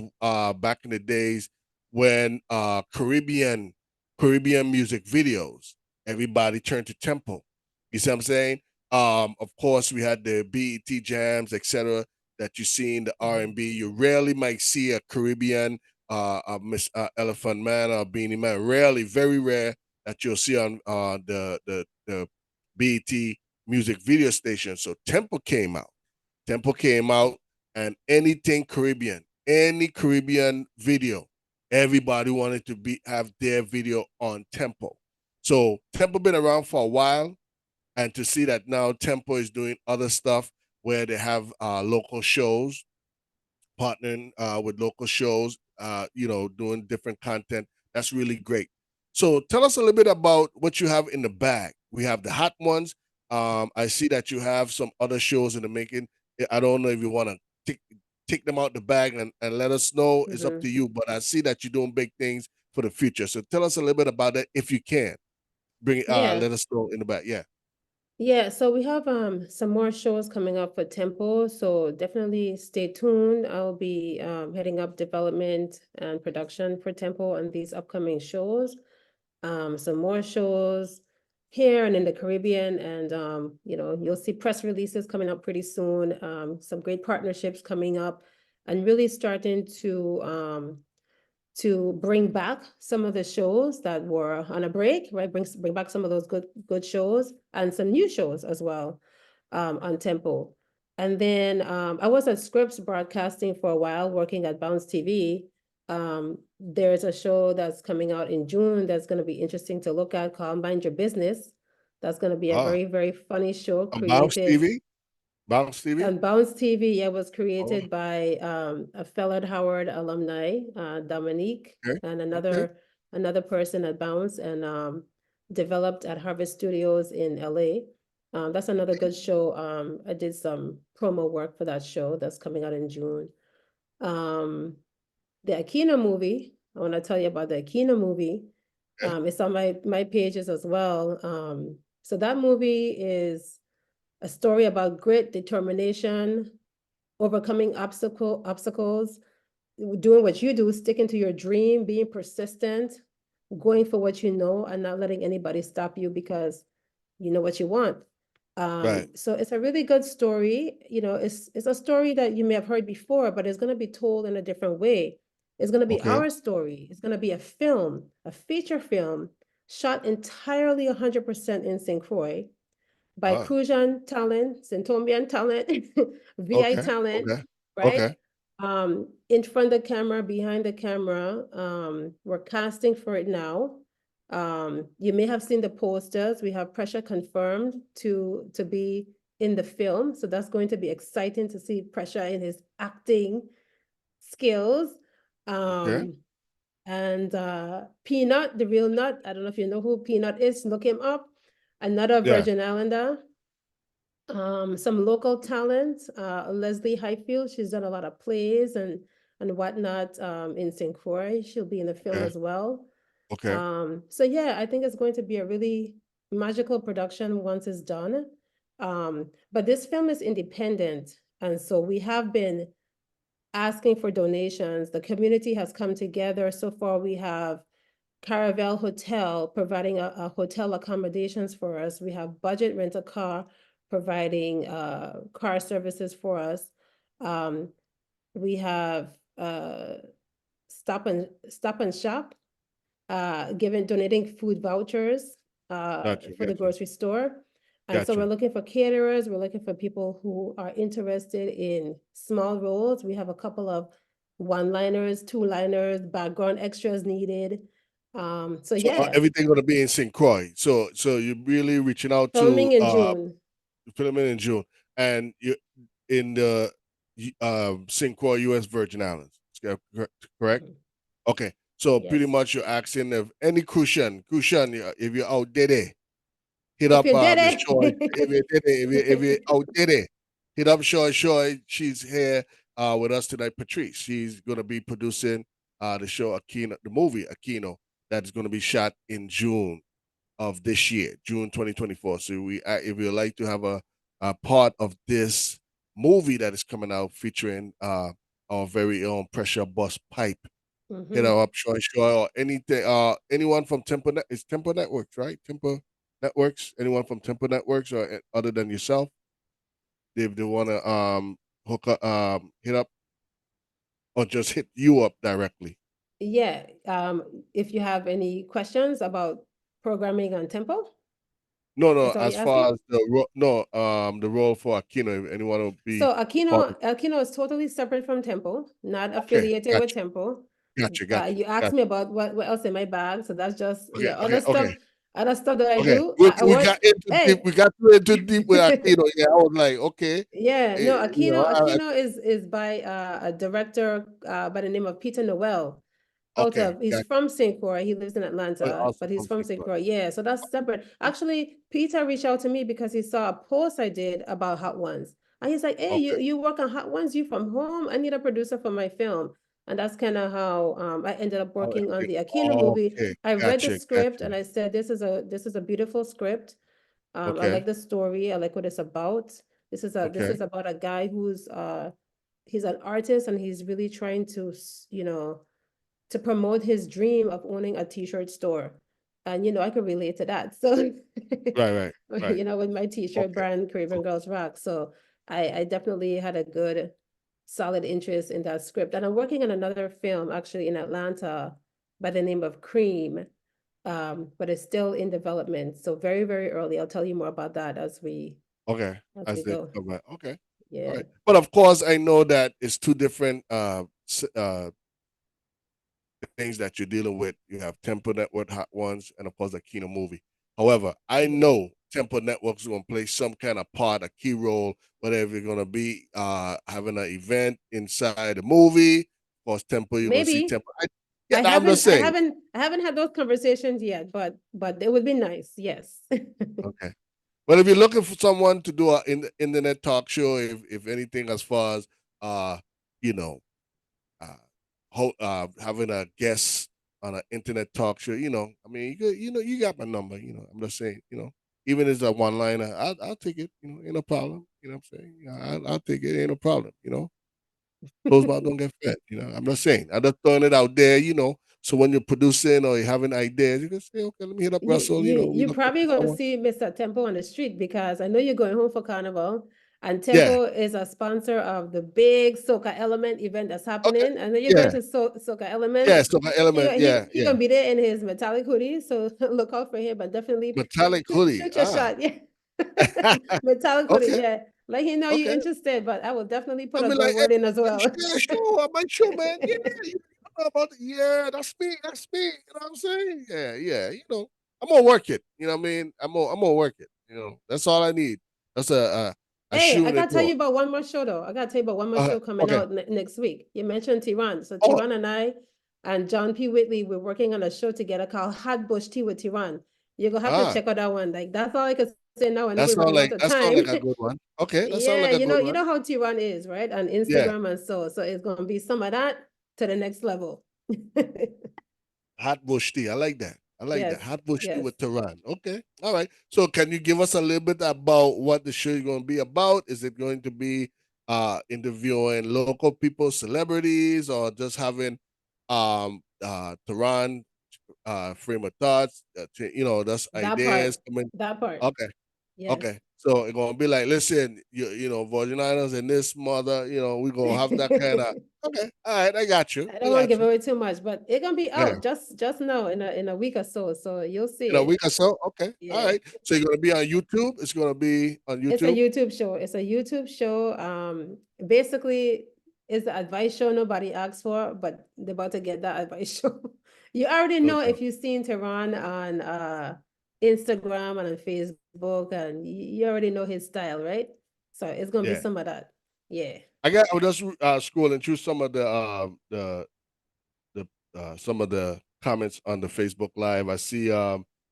back in the days when Caribbean music videos, everybody turned to Tempo. You see what I'm saying? Of course, we had the BET jams, etc. That you see in the R&B. You rarely might see a Caribbean, Miss Elephant Man or Beanie Man. Rarely, very rare that you'll see on the BET music video station. So Tempo came out. Tempo came out, and any Caribbean video, everybody wanted to have their video on Tempo. So Tempo been around for a while, and to see that now Tempo is doing other stuff where they have local shows, partnering with local shows, doing different content. That's really great. So tell us a little bit about what you have in the bag. We have the hot ones. I see that you have some other shows in the making. I don't know if you want to take them out the bag and let us know. It's up to you. But I see that you're doing big things for the future. So tell us a little bit about that if you can. Yeah. Let us know in the back. Yeah. Yeah, so we have some more shows coming up for Tempo, so definitely stay tuned. I'll be heading up development and production for Tempo on these upcoming shows. Some more shows here and in the Caribbean, and you'll see press releases coming up pretty soon. Some great partnerships coming up, and really starting to bring back some of the shows that were on a break, right? Bring back some of those good shows and some new shows as well on Tempo. And then I was at Scripps Broadcasting for a while, working at Bounce TV. There's a show that's coming out in June that's going to be interesting to look at called Mind Your Business. That's going to be a Ah, very, very funny show on Bounce created TV. Bounce TV. and Bounce TV, yeah, was Oh, created by a fellow at Howard alumni, Dominique, okay. and Okay. another person at Bounce, and developed at Harvest Studios in LA. That's another good show. I did some promo work for that show that's coming out in June. Um, the Akina movie, I want to tell you about the Akina movie. Okay. It's on my pages as well. So that movie is a story about grit, determination, overcoming obstacles, doing what you do, sticking to your dream, being persistent, going for what you know, and not letting anybody stop you because you know what you want. Right. So it's a really good story. It's a story that you may have heard before, but it's going to be told in a different way. It's going to be Okay. our story. It's going to be a film, a feature film, shot entirely 100% in St. Croix by Ah. Prussian talent, Centombian talent, VI Okay. talent, Okay. right? Okay. In front of the camera, behind the camera, we're casting for it now. You may have seen the posters. We have Pressure confirmed to be in the film, so that's going to be exciting to see Pressure in his acting skills. Okay. And Peanut, the real Nut, I don't know if you know who Peanut is, look him up. Another Yeah. Virgin Islander. Some local talent, Leslie Highfield, she's done a lot of plays and whatnot in St. Croix. She'll be in the film Okay. as well. Okay. So yeah, I think it's going to be a really magical production once it's done. But this film is independent, and so we have been asking for donations. The community has come together. So far, we have Caravel Hotel providing a hotel accommodations for us. We have Budget Rent a Car providing car services for us. We have Stop and Shop donating food vouchers Gotcha. for the Gotcha. grocery store. And so we're Gotcha. looking for caterers, we're looking for people who are interested in small roles. We have a couple of one-liners, two-liners, background extras needed. So So yeah, everything gonna be in St. Croix. So you're really reaching out filming to in June. filming in June, and you in the St. Croix, U.S. Virgin Islands. Is that correct? Mhm. Okay. So pretty Yes. much you're asking if any cushion, if you're out there, hit If up you did the it. show. If you out there, hit up Show. She's here with us tonight. Patreece. She's gonna be producing the show Aquino, the movie Aquino, that's gonna be shot in June of this year, June 2024. So if you'd like to have a part of this movie that is coming out featuring our very own Pressure Bus Pipe, hit Mhm. her up, Shoy or anything. Anyone from it's Tempo Networks, right? Tempo Networks. Anyone from Tempo Networks or other than yourself, if they want to hook up, hit up, or just hit you up directly. Yeah, if you have any questions about programming on Tempo, No, is that what as you're asking? far as the role for Aquino, if anyone will be So part of. Aquino is totally separate from Tempo, not Okay, affiliated with gotcha, Tempo. gotcha. You asked me about what else in my bag, so that's just, Okay, okay, okay, other stuff that I okay. do. We, I we work, got into deep. hey. We got into deep with Aquino. Yeah, I was like, okay, Yeah, no, I, Aquino is by a director by the name of Peter Noel. okay, He's gotcha. from St. Croix. He lives in Atlanta, Also but he's from from St. St. Croix. Yeah, so that's separate. Actually, Peter reached out to me because he saw a post I did about Hot Ones. And he's like, hey, Okay. you work on Hot Ones, you from home? I need a producer for my film. And that's kind of how I ended up working on the Aquino movie. Okay. I read the Gotcha. script and I said, this is a beautiful script. I Okay. like the story. I like what it's about. This Okay. is about a guy who's he's an artist and he's really trying to to promote his dream of owning a t-shirt store. And I could relate to that. So Right. Right. with my t-shirt Okay. brand Craven Girls Rock. So I definitely had a good solid interest in that script. And I'm working on another film actually in Atlanta by the name of Cream. But it's still in development. So very, very early. I'll tell you more about that Okay. as we As they go. come back. Okay. All Yeah. right. But of course, I know that it's two different things that you're dealing with. You have Temple Network Hot Ones, and of course, the Kino movie. However, I Mhm. know Temple Network's going to play some kind of part, a key role, whatever you're going to be having an event inside the movie. Of course, Temple, you're going to see Maybe. Temple. Yeah, I'm just saying. I haven't had those conversations yet, but it would be nice. Yes. Okay. Well, if you're looking for someone to do an internet talk show, if anything, as far as you know, uh, having a guest on an internet talk show, I mean, you got my number. I'm just saying, even as a one liner, I'll take it. Ain't no problem. You know what I'm saying? I'll take it. Ain't no problem. Close mouth don't get fed. I'm just saying. I'm just throwing it out there. So when you're producing or you're having ideas, you can say, okay, let me hit up Russell. We You looking probably for gonna someone. see Mr. Tempo on the street because I know you're going home for Carnival, and Yeah. Tempo is a sponsor of the big Soca Element event that's Okay. happening. I know you're going Yeah. to Soca Element. Yeah. So my element. Yeah. He Yeah. gonna be there in his metallic hoodie, so look out for him. But definitely Metallic hoodie. shoot your shot, yeah. Metallic hoodie, Okay. yeah. Let him know you're Okay. interested, but I will definitely put I a mean, good like, word in as well. yeah, sure. I might sure, man. Yeah, you know about it. Yeah, that's me. That's me. You know what I'm saying? Yeah, yeah. I'm gonna work it. You know what I mean? I'm gonna work it. That's all I need. That's a Hey, shoe I in the gotta tell door. you about one more show though. I gotta tell you about one more show coming Okay. out next week. You mentioned Tiran. So Oh, Tiran and I and John P. Whitley, we're working on a show together called Hot Bush Tea with Tiran. You're gonna have to ah, check out that one. Like that's all I can say now. I know we're running out of that sound time. like a good one. Okay, that sounds Yeah, like a good you one. know how Tiran is, right? On Yeah. Instagram and so it's gonna be some of that to the next level. Hot bush tea. I like that. I like that. Yes, Hot bush tea yes. with Tehran. Okay. All right. So can you give us a little bit about what the show is going to be about? Is it going to be interviewing local people, celebrities, or just having Tehran frame of thoughts, that's That part. ideas coming. That part. Okay. Yes. Okay. So it's gonna be like, listen, Virgin Islands and this mother, we're gonna have that kind of. Okay. All right, I got you. I I don't want to got give you. away too much, but it's gonna be Yeah. out just now in a week or so. So you'll see In a it. week or so? Okay. All Yeah. right. So you're gonna be on YouTube? It's gonna be on It's a YouTube? YouTube show. It's a YouTube show. Basically, it's the advice show nobody asked for, but they're about to get that advice show. You already No know doubt. if you've seen Tehran on Instagram and on Facebook, and you already know his style, right? So it's gonna be Yeah. some of that. Yeah. I was just scrolling through some of the some of the comments on the Facebook Live. I see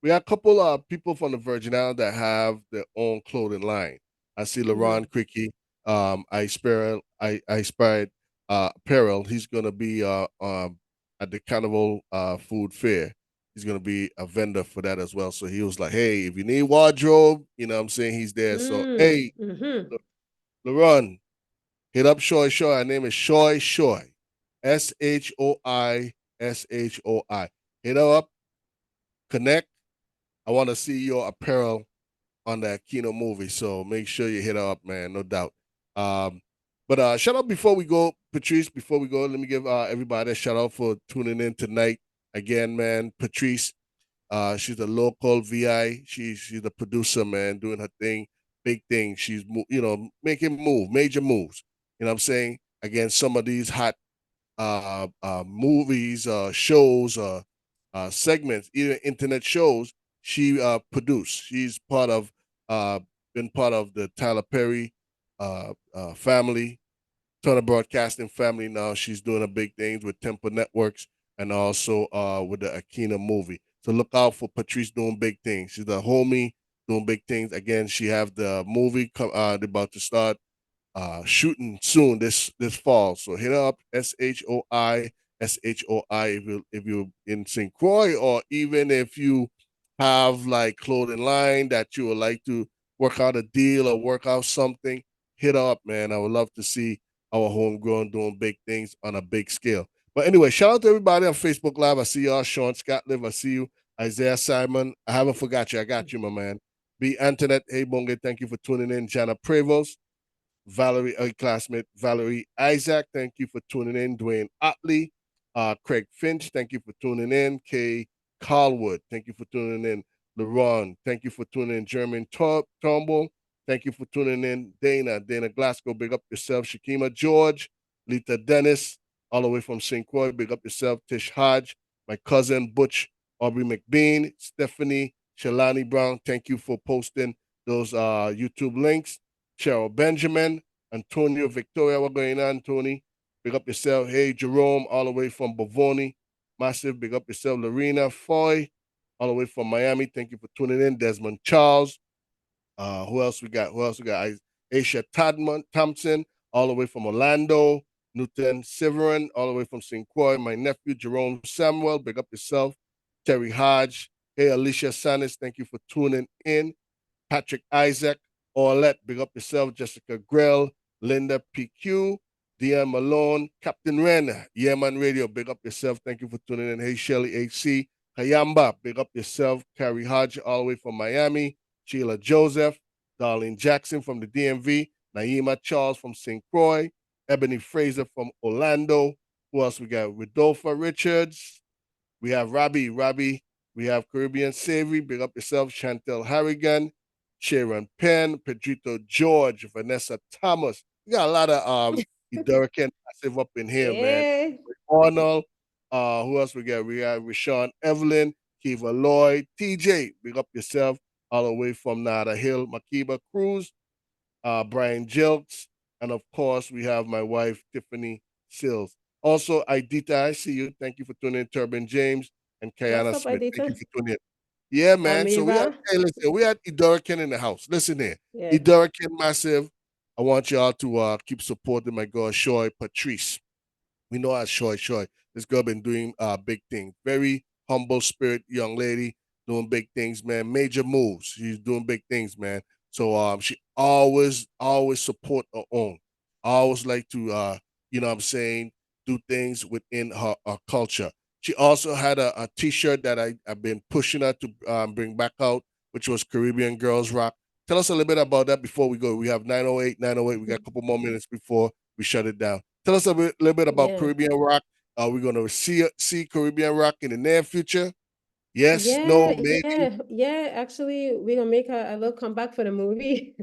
we have a couple of people from the Virgin Islands that have their own clothing line. I see Mm. LaRon Cricky, I inspired apparel. He's gonna be at the Carnival food fair. He's gonna be a vendor for that as well. So he was like, hey, if you need wardrobe, what I'm saying, he's there. So Mm. hey, Mm-hmm. LaRon, hit up Shoy Shoy. Her name is Shoy Shoy. SHOI. Hit her up, connect. I want to see your apparel on that Kino movie. So make sure you hit her up, man, no doubt. But shout out before we go, Patreece, before we go, let me give everybody a shout out for tuning in tonight. Again, man, Patreece, she's a local VI. She's the producer, man, doing her thing, big thing. She's making major moves. You know what I'm saying? Again, some of these hot movies, shows, segments, even internet shows she produced. She's been part of the Tyler Perry family, Turner Broadcasting family. Now she's doing a big things with Temple Networks and also with the Akina movie. So look out for Patreece doing big things. She's a homie doing big things. Again, she have the movie they're about to start shooting soon this fall. So hit up SHOI if you're in St. Croix, or even if you have like clothing line that you would like to work out a deal or work out something, hit up, man. I would love to see our homegrown doing big things on a big scale. But anyway, shout out to everybody on Facebook Live. I see y'all, Sean Scott Live. I see you, Isaiah Simon. I haven't forgot you. I got you, my man. B. Antoinette, hey Bonge, thank you for tuning in. Jana Prevost, Valerie, a classmate, Valerie Isaac, thank you for tuning in. Dwayne Otley, Craig Finch, thank you for tuning in. Kay Carlwood, thank you for tuning in. LeRon, thank you for tuning in. German Turnbull, thank you for tuning in. Dana Glasgow, big up yourself. Shakima George, Lita Dennis, all the way from St. Croix, big up yourself. Tish Hodge, my cousin Butch Aubrey McBean, Stephanie Shalani Brown, thank you for posting those YouTube links. Cheryl Benjamin, Antonio Victoria, what going on, Tony? Big up yourself. Hey, Jerome, all the way from Bavoni. Massive, big up yourself. Lorena Foy, all the way from Miami. Thank you for tuning in. Desmond Charles. Who else we got? Aisha Tadman Thompson, all the way from Orlando. Newton Severin, all the way from St. Croix. My nephew, Jerome Samuel, big up yourself. Terry Hodge. Hey, Alicia Sanis, thank you for tuning in. Patrick Isaac, Orlette, big up yourself, Jessica Grell, Linda PQ, Deanne Malone, Captain Ren, Yeman Radio, big up yourself. Thank you for tuning in. Hey, Shelly HC, Kayamba, big up yourself. Carrie Hodge, all the way from Miami. Sheila Joseph, Darlene Jackson from the DMV, Naima Charles from St. Croix, Ebony Fraser from Orlando. Who else we got? Rodolpha Richards. We have Robbie. We have Caribbean Savory, big up yourself. Chantel Harrigan, Sharon Penn, Pedrito George, Vanessa Thomas. We got a lot of Hurricane Massive up in here, man. Yeah. Arnold. Who else we got? We got Rashawn Evelyn, Kiva Lloyd, TJ. Big up yourself, all the way from Nada Hill, Makiba Cruz, Brian Jelks, and of course we have my wife Tiffany Sills. Also, Idita, I see you. Thank you for tuning in. Turban James and What's Kayana up, Smith. Thank you Adita? for tuning in. Yeah, man. So we had, Amira. hey, listen, we had Idurican in the house. Listen here, Yeah. Idurican Massive. I want y'all to keep supporting my girl Shoy Patreece. We know as Shoy. This girl been doing big things. Very humble spirit, young lady, doing big things, man. Major moves. She's doing big things, man. So she always support her own. I always like to you know what I'm saying, do things within her culture. She also had a t-shirt that I've been pushing her to bring back out, which was Caribbean Girls Rock. Tell us a little bit about that before we go. We have 908. We got a couple more minutes before we shut it down. Tell us little bit about Yeah. Caribbean rock. Are we going to see Caribbean rock in the near future? Yes, Yeah, no, maybe. yeah. Actually, we're gonna make a little comeback for the movie.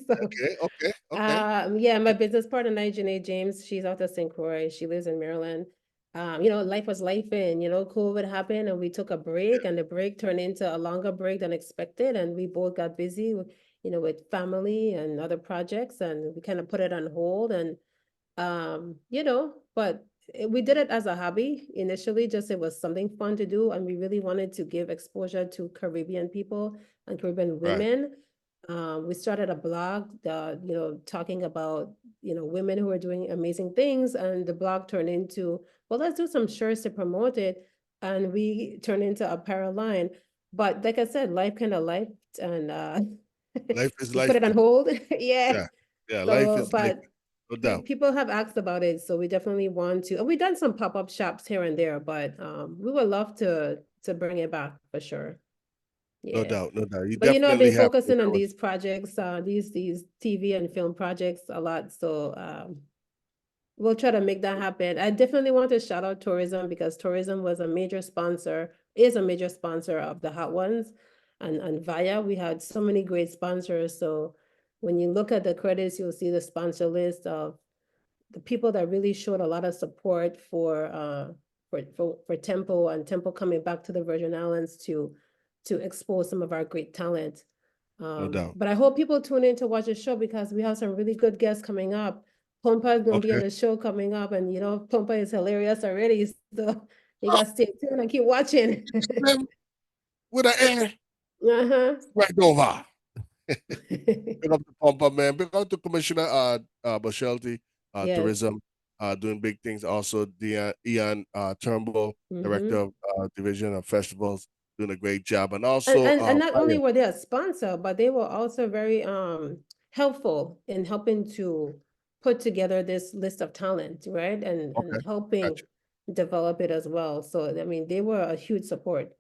So, Okay. yeah, my business partner, Nigel James, she's out of St. Croix. She lives in Maryland. Life was life, and COVID happened, and we took a break, and the break turned into a longer break than expected, and we both got busy, with family and other projects, and we kind of put it on hold, and but we did it as a hobby initially, just it was something fun to do, and we really wanted to give exposure to Caribbean people and Caribbean Right. women. We started a blog, talking about, women who are doing amazing things, and the blog turned into, well, let's do some shirts to promote it, and we turned into a apparel line. But like I said, life kind of life, and Life is we put life, it on man. hold. Yeah. Yeah. Yeah, life So, is life, but no doubt. people have asked about it, so we definitely want to. And we've done some pop-up shops here and there, but we would love to bring it back for sure. No Yeah. doubt, no doubt. You But I've definitely been have to focusing on show us. these projects, these TV and film projects a lot. So we'll try to make that happen. I definitely want to shout out tourism, because tourism is a major sponsor of the Hot Ones, and Via. We had so many great sponsors. So when you look at the credits, you'll see the sponsor list of the people that really showed a lot of support for Tempo, and Tempo coming back to the Virgin Islands to expose some of our great talent. No doubt. But I hope people tune in to watch the show, because we have some really good guests coming up. Pompa is gonna be on Okay. the show coming up, and Pompa is hilarious already. So you gotta stay tuned and keep watching. Them with an air Uh-huh. right over. Big up the pumper, man. Big up the commissioner, Bashelty, Yes. tourism, doing big things. Also, Ian Turnbull, director Mm-hmm. of division of festivals, doing a great job. And And, also, and and not only Maya. were they a sponsor, but they were also very helpful in helping to put together this list of talent, right? And Okay, helping gotcha. develop it as well. So I mean, they were a huge support.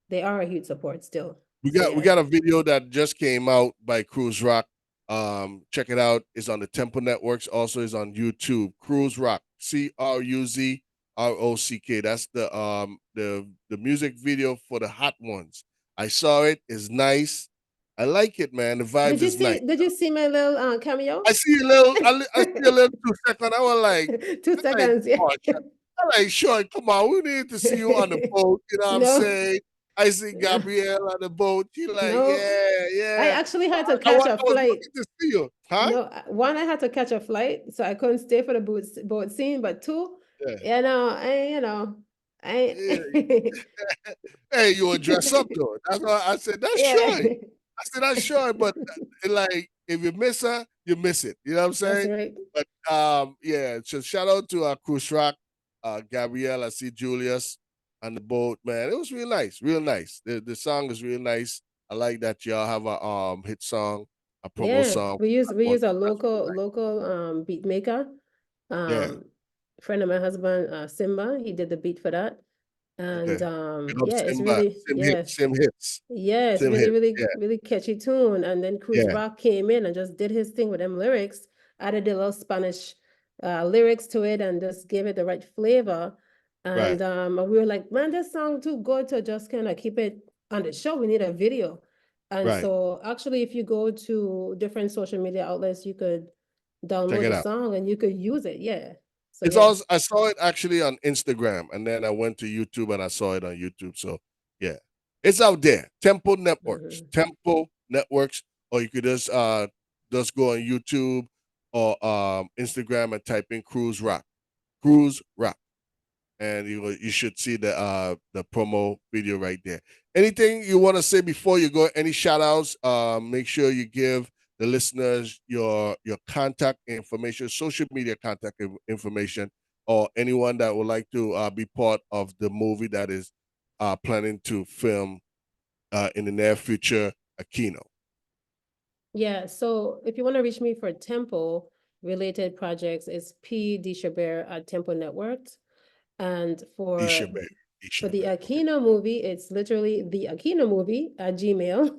They are a huge support still. We So got we yeah. got a video that just came out by Cruise Rock. Check it out. It's on the Temple Networks. Also, is on YouTube. Cruise Rock. CRUZROCK. That's the music video for the Hot Ones. I saw it. It's nice. I like it, man. The Did vibes you is nice. see did you see my little cameo? I see a little. I see a little 2 second. I was like, Two I like, seconds, yeah. come on, I like, sure, come on. We need to see you on the boat. You know what I'm No, saying? I see no, Gabrielle on the boat. She like, no. yeah, I yeah. actually had to I catch a was flight. looking to see you, huh? No, one, I had to catch a flight, so I couldn't stay for the boat scene. But two, Yeah, I, yeah. Hey, you will dress up though. That's why I said that's yeah, sure. I said that's sure, but like if you miss her, you miss it. You know what I'm that's saying? right. But yeah. So shout out to Cruise Rock, Gabrielle. I see Julius on the boat. Man, it was real nice, real nice. The song is real nice. I like that y'all have a hit song, a promo Yeah, song. we use a That's really local beat maker. nice. Yeah. Friend of my husband, Simba, he did the beat for that. And Okay. Big up yeah, it's Simba. really, yeah. Same hits. Yeah, it's Same really, hits. really, Yeah. really catchy tune. And then Cruz Yeah. Rock came in and just did his thing with them lyrics, added a little Spanish lyrics to it, and just gave it the right flavor. Right. And we were like, man, this song too good to just kind of keep it on the show. We need a video. And Right. so actually, if you go to different social media outlets, you could Check download it the out. song and you could use it. Yeah. So It's yeah. also I saw it actually on Instagram, and then I went to YouTube and I saw it on YouTube. So yeah, it's out there. Temple Networks, Mhm. Temple Networks, or you could just go on YouTube or Instagram and type in Cruise Rock, and you should see the promo video right there. Anything you want to say before you go? Any shout outs? Make sure you give the listeners your contact information, social media contact information, or anyone that would like to be part of the movie that is planning to film in the near future, Aquino. Yeah. So if you want to reach me for Temple related projects, it's P deChabert at Temple Networks. And deChabert, for the deChabert. Okay. Aquino movie, it's literally the Aquino movie at Gmail.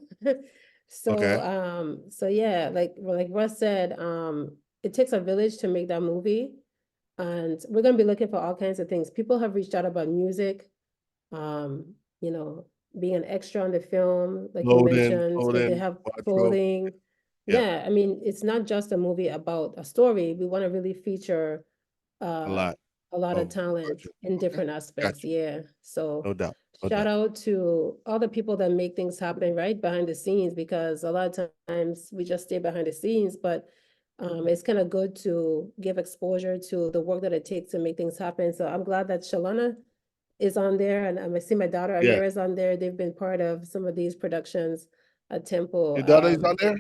So Okay. so yeah, like Russ said, it takes a village to make that movie. And we're gonna be looking for all kinds of things. People have reached out about music, um, you know, being an extra on the film, like you mentioned, if they Clothing, have wardrobe. clothing. Yeah, Yeah, I mean, it's not just a movie about a story. We want to really feature a uh lot a lot of of talent version. in Okay, different got aspects. you. Yeah. So No doubt. No shout doubt. out to all the people that make things happen right behind the scenes, because a lot of times we just stay behind the scenes, but it's kind of good to give exposure to the work that it takes to make things happen. So I'm glad that Shalana is on there, and I see my daughter Yeah. Amira is on there. They've been part of some of these productions at Temple. Your daughter is on there?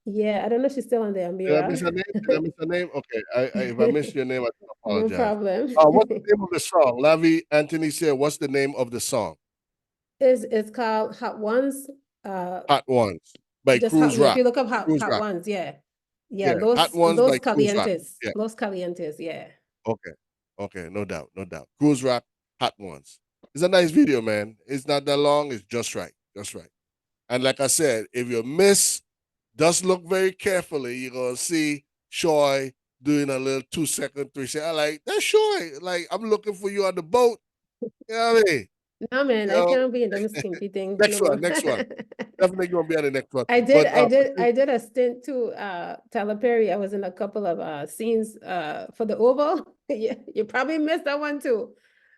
Yeah, I don't know if she's still on there, Did I miss her Amira. name? Did I miss her name? Okay. If I missed your name, I do No apologize. problem. What's the name of the song? Lavi Anthony said, what's the name of the song? It's called Hot Ones. Uh, Hot Ones by just hot. Cruise Yeah, if Rock. you look up Cruise Hot Rock. Ones, yeah, yeah. Yeah. Hot Ones by Los Cruise Rock. Calientes, Yeah. Los Calientes. Yeah. Okay. Okay. No doubt. No doubt. Cruise Rock, Hot Ones. It's a nice video, man. It's not that long. It's just right. Just right. And like I said, if you miss, just look very carefully. You're gonna see Shoy doing a little 2 second, 3 second. I like that's Shoy. Like I'm looking for you on the boat. You know what I mean? No man, You I know, can't be in them skimpy things no next one, more. next one. Definitely gonna be on the next one. I did, But I did, Patreece, I did a stint too, Tyler Perry. I was in a couple of scenes for the Oval. Yeah, you probably missed that one too.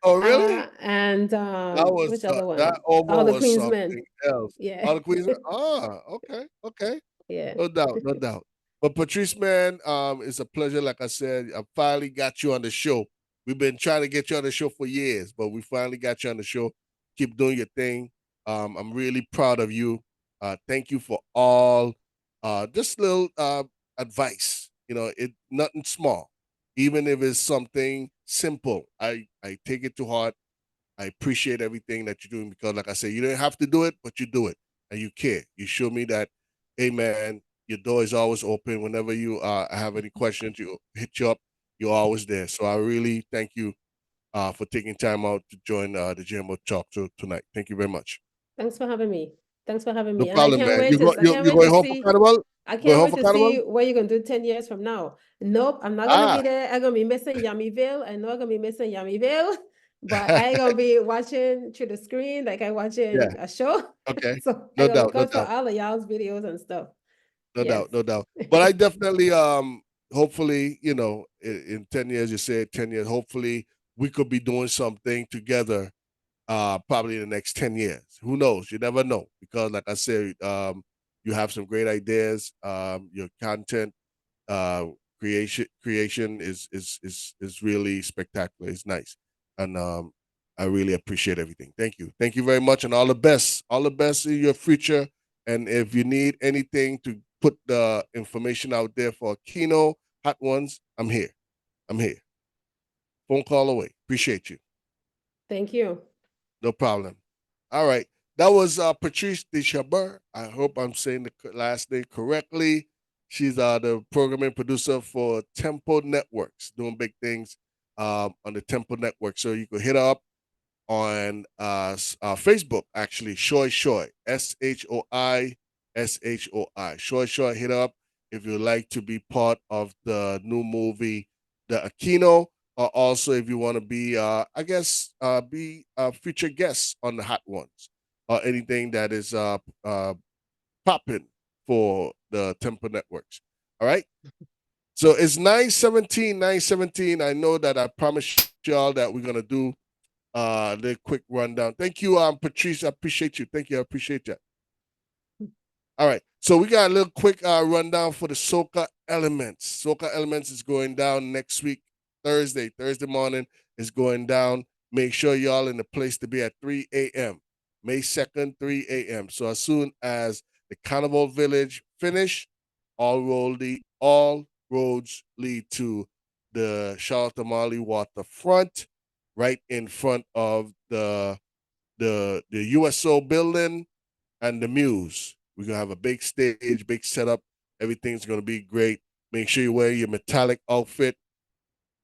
oh really? And That was which other that one? All oval the was Queensmen. something else. Yeah. All the Queens. Okay, okay. Yeah. No doubt, no doubt. But Patreece, man, it's a pleasure. Like I said, I finally got you on the show. We've been trying to get you on the show for years, but we finally got you on the show. Keep doing your thing. I'm really proud of you. Thank you for all just little advice. You know, it nothing small, even if it's something simple. I take it to heart. I appreciate everything that you're doing because, like I said, you don't have to do it, but you do it and you care. You show me that, hey man, your door is always open. Whenever you have any questions, you hit you up. You're always there. So I really thank you for taking time out to join the JMO Talk tonight. Thank you very much. Thanks for having me. Thanks for having No me. And problem, man. I can't You wait going to home for see carnival? I Going can't home wait for to see carnival? what you're gonna do 10 years from now. Nope, I'm not gonna be Ah, there. I'm gonna be missing Yamiville. I know I'm gonna be missing Yamiville, but I ain't gonna be watching through the screen like I yeah. watching a show. Okay. So I No gotta doubt. look No out for doubt. all of y'all's videos and stuff. No Yes. doubt, no doubt. But I definitely, hopefully, in 10 years, you say 10 years. Hopefully, we could be doing something together. Probably in the next 10 years. Who knows? You never know because, like I said, you have some great ideas. Your content uh, creation is really spectacular. It's nice, and I really appreciate everything. Thank you very much, and all the best in your future. And if you need anything to put the information out there for Kino Hot Ones, I'm here. I'm here. Phone call away. Appreciate you. Thank you. No problem. All right. That was Patreece deChabert. I hope I'm saying the last name correctly. She's the programming producer for Temple Networks, doing big things on the Temple Network. So you can hit her up on Facebook, actually, Shoi, Shoi. Shoi, hit her up if you'd like to be part of the new movie, The Aquino, or also if you want to be, I guess, be a featured guest on the Hot Ones or anything that is popping for the Temple Networks. All right. So it's 9:17, 9:17. I know that I promised y'all that we're gonna do the quick rundown. Thank you, Patreece. I appreciate you. Thank you. I appreciate that. All right. So we got a little quick rundown for the Soca Elements. Soca Elements is going down next week, Thursday. Thursday morning is going down. Make sure y'all in the place to be at 3 a.m. May 2nd, 3 a.m. So as soon as the Carnival Village finish, all roads lead to the Charlotte Mali waterfront, right in front of the USO building and the Muse. We're gonna have a big stage, big setup. Everything's gonna be great. Make sure you wear your metallic outfit.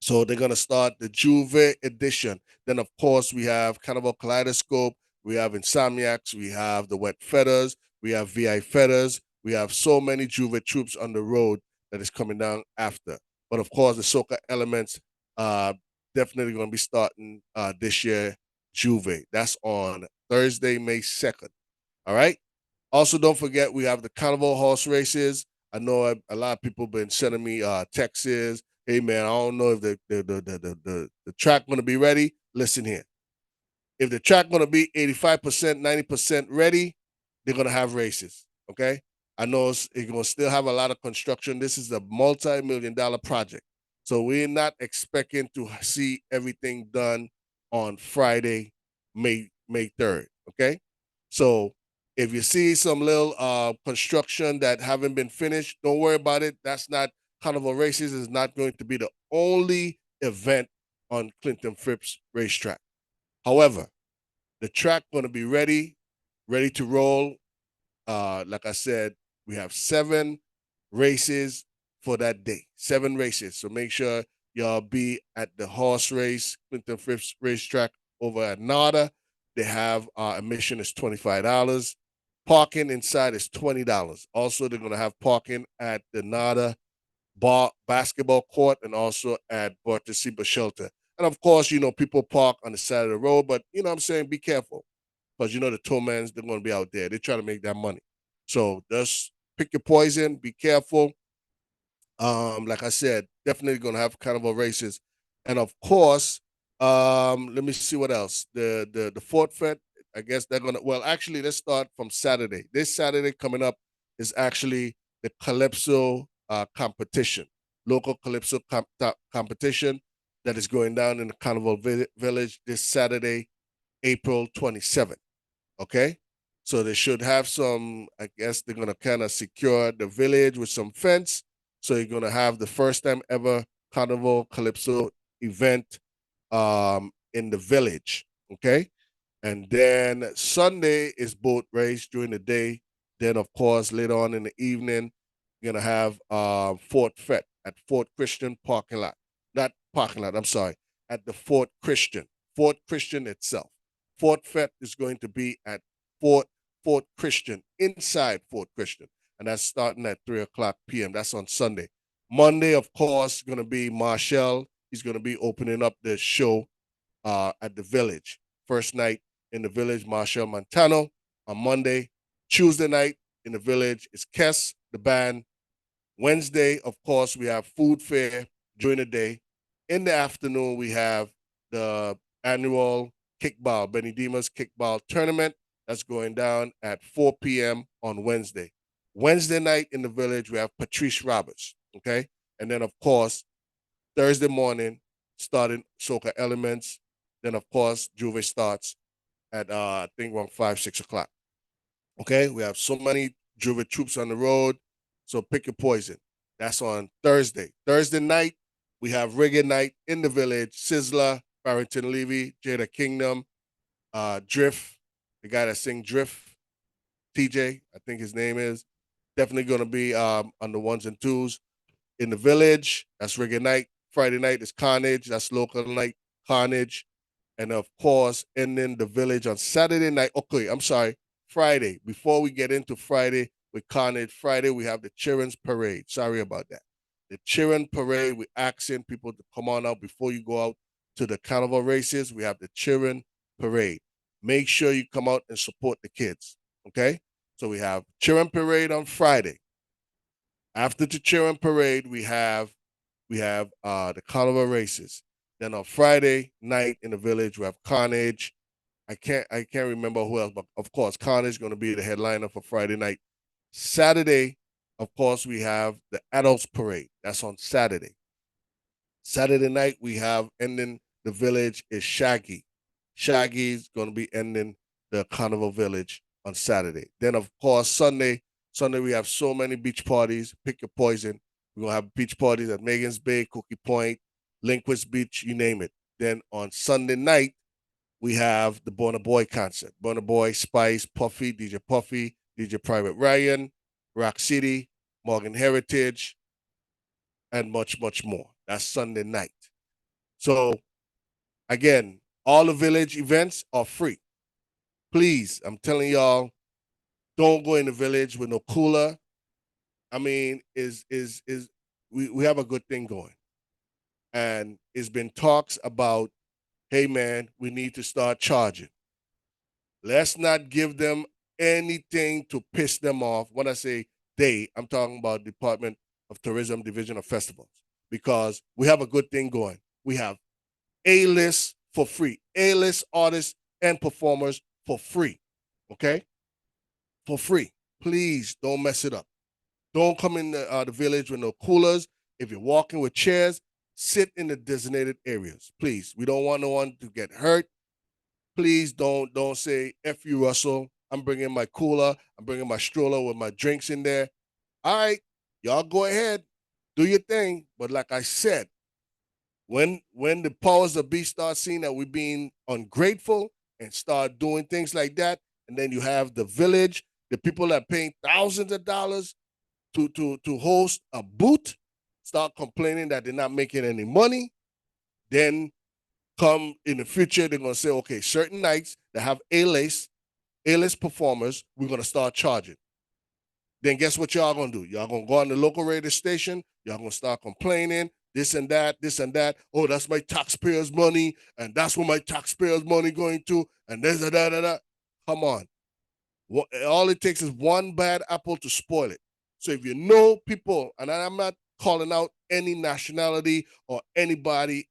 So they're gonna start the Juve edition. Then of course we have Carnival Kaleidoscope, we have Insomniacs, we have the Wet Feathers, we have VI Feathers, we have so many Juve troops on the road that is coming down after. But of course the Soca Elements definitely gonna be starting this year, Juve. That's on Thursday, May 2nd. All right. Also, don't forget we have the Carnival horse races. I know a lot of people been sending me texts. Hey man, I don't know if the track gonna be ready. Listen here. If the track gonna be 85%, 90% ready, they're gonna have races. Okay. I know it's gonna still have a lot of construction. This is a multi-million-dollar project. So we're not expecting to see everything done on Friday, May 3rd. Okay. So if you see some little construction that haven't been finished, don't worry about it. That's not Carnival Races is not going to be the only event on Clinton Phipps racetrack. However, the track going to be ready to roll. Like I said, we have 7 races for that day. 7 races. So make sure y'all be at the horse race, Clinton Phipps racetrack over at NADA. They have admission is $25. Parking inside is $20. Also, they're gonna have parking at the NADA basketball court and also at Bartesiba Shelter. And of course, people park on the side of the road, but I'm saying be careful because the tollmans, they're gonna be out there. They're trying to make that money. So just pick your poison, be careful. Like I said, definitely gonna have Carnival races, and of course, let me see what else. The Fort Fete. I guess they're gonna. Well, actually, let's start from Saturday. This Saturday coming up is actually the Calypso competition, local Calypso competition that is going down in the Carnival Village this Saturday, April 27th. Okay. So they should have some, I guess they're going to kind of secure the village with some fence. So you're going to have the first time ever Carnival Calypso event in the village. Okay. And then Sunday is boat race during the day. Then, of course, later on in the evening, you're going to have Fort Fete at Fort Christian parking lot. Not parking lot, I'm sorry, at the Fort Christian itself. Fort Fete is going to be at Fort Christian, inside Fort Christian. And that's starting at 3:00 p.m. That's on Sunday. Monday, of course, going to be Marshall. He's going to be opening up the show at the village. First night in the village, Marshall Montano on Monday. Tuesday night in the village is Kess, the band. Wednesday, of course, we have food fair during the day. In the afternoon, we have the annual kickball, Benny Dimas kickball tournament that's going down at 4 p.m. on Wednesday. Wednesday night in the village, we have Patreece Roberts, okay? And then, of course, Thursday morning, starting Soca Elements. Then, of course, Juve starts at, I think, around 5, 6 o'clock. Okay, we have so many Juve troops on the road. So pick your poison. That's on Thursday. Thursday night, we have reggae night in the village. Sizzler, Barrington Levy, Jada Kingdom, Drift, the guy that sing Drift, TJ, I think his name is. Definitely going to be on the ones and twos. In the village, that's reggae night. Friday night is Carnage. That's local night, Carnage. And of course, ending the village on Saturday night. Okay, I'm sorry, Friday. Before we get into Friday with Carnage, Friday we have the Children's Parade. Sorry about that. The Children's Parade, we're asking people to come on out before you go out to the carnival races. We have the Children's Parade. Make sure you come out and support the kids. Okay? So we have cheering parade on Friday. After the cheering parade, we have the carnival races. Then on Friday night in the village, we have Carnage. I can't remember who else, but of course, Carnage is going to be the headliner for Friday night. Saturday, of course, we have the adults parade. That's on Saturday. Saturday night, we have ending the village is Shaggy. Shaggy's going to be ending the carnival village on Saturday. Then, of course, Sunday we have so many beach parties. Pick your poison. We're going to have beach parties at Megan's Bay, Cookie Point, Linquist Beach, you name it. Then on Sunday night, we have the Burna Boy concert. Burna Boy, Spice, Puffy, DJ Private Ryan, Rock City, Morgan Heritage, and much, much more. That's Sunday night. So, again, all the village events are free. Please, I'm telling y'all, don't go in the village with no cooler. I mean, we have a good thing going. And it's been talks about, hey man, we need to start charging. Let's not give them anything to piss them off. When I say they, I'm talking about Department of Tourism Division of Festivals, because we have a good thing going. We have A-list for free, A-list artists and performers for free, okay? For free. Please don't mess it up. Don't come in the village with no coolers. If you're walking with chairs, sit in the designated areas, please. We don't want no one to get hurt. Please don't say F you, Russell. I'm bringing my cooler. I'm bringing my stroller with my drinks in there. All right, y'all go ahead, do your thing. But like I said, when the powers of be start seeing that we're being ungrateful and start doing things like that, and then you have the village, the people that paying thousands of dollars to host a booth, start complaining that they're not making any money, then come in the future, they're gonna say, okay, certain nights that have A-list performers, we're gonna start charging. Then guess what y'all gonna do? Y'all gonna go on the local radio station, y'all gonna start complaining, this and that. Oh, that's my taxpayers' money, and that's where my taxpayers' money going to, and this and that. Come on. All it takes is one bad apple to spoil it. So if you know people, and I'm not calling out any nationality or anybody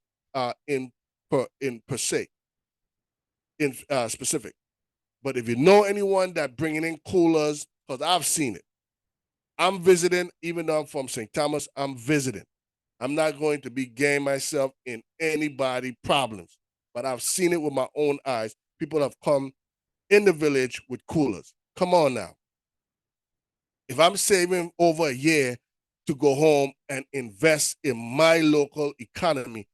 in per se, in specific, but if you know anyone that bringing in coolers, because I've seen it. I'm visiting, even though I'm from St. Thomas, I'm visiting. I'm not going to be getting myself in anybody problems, but I've seen it with my own eyes. People have come in the village with coolers. Come on now. If I'm saving over a year to go home and invest in my local economy,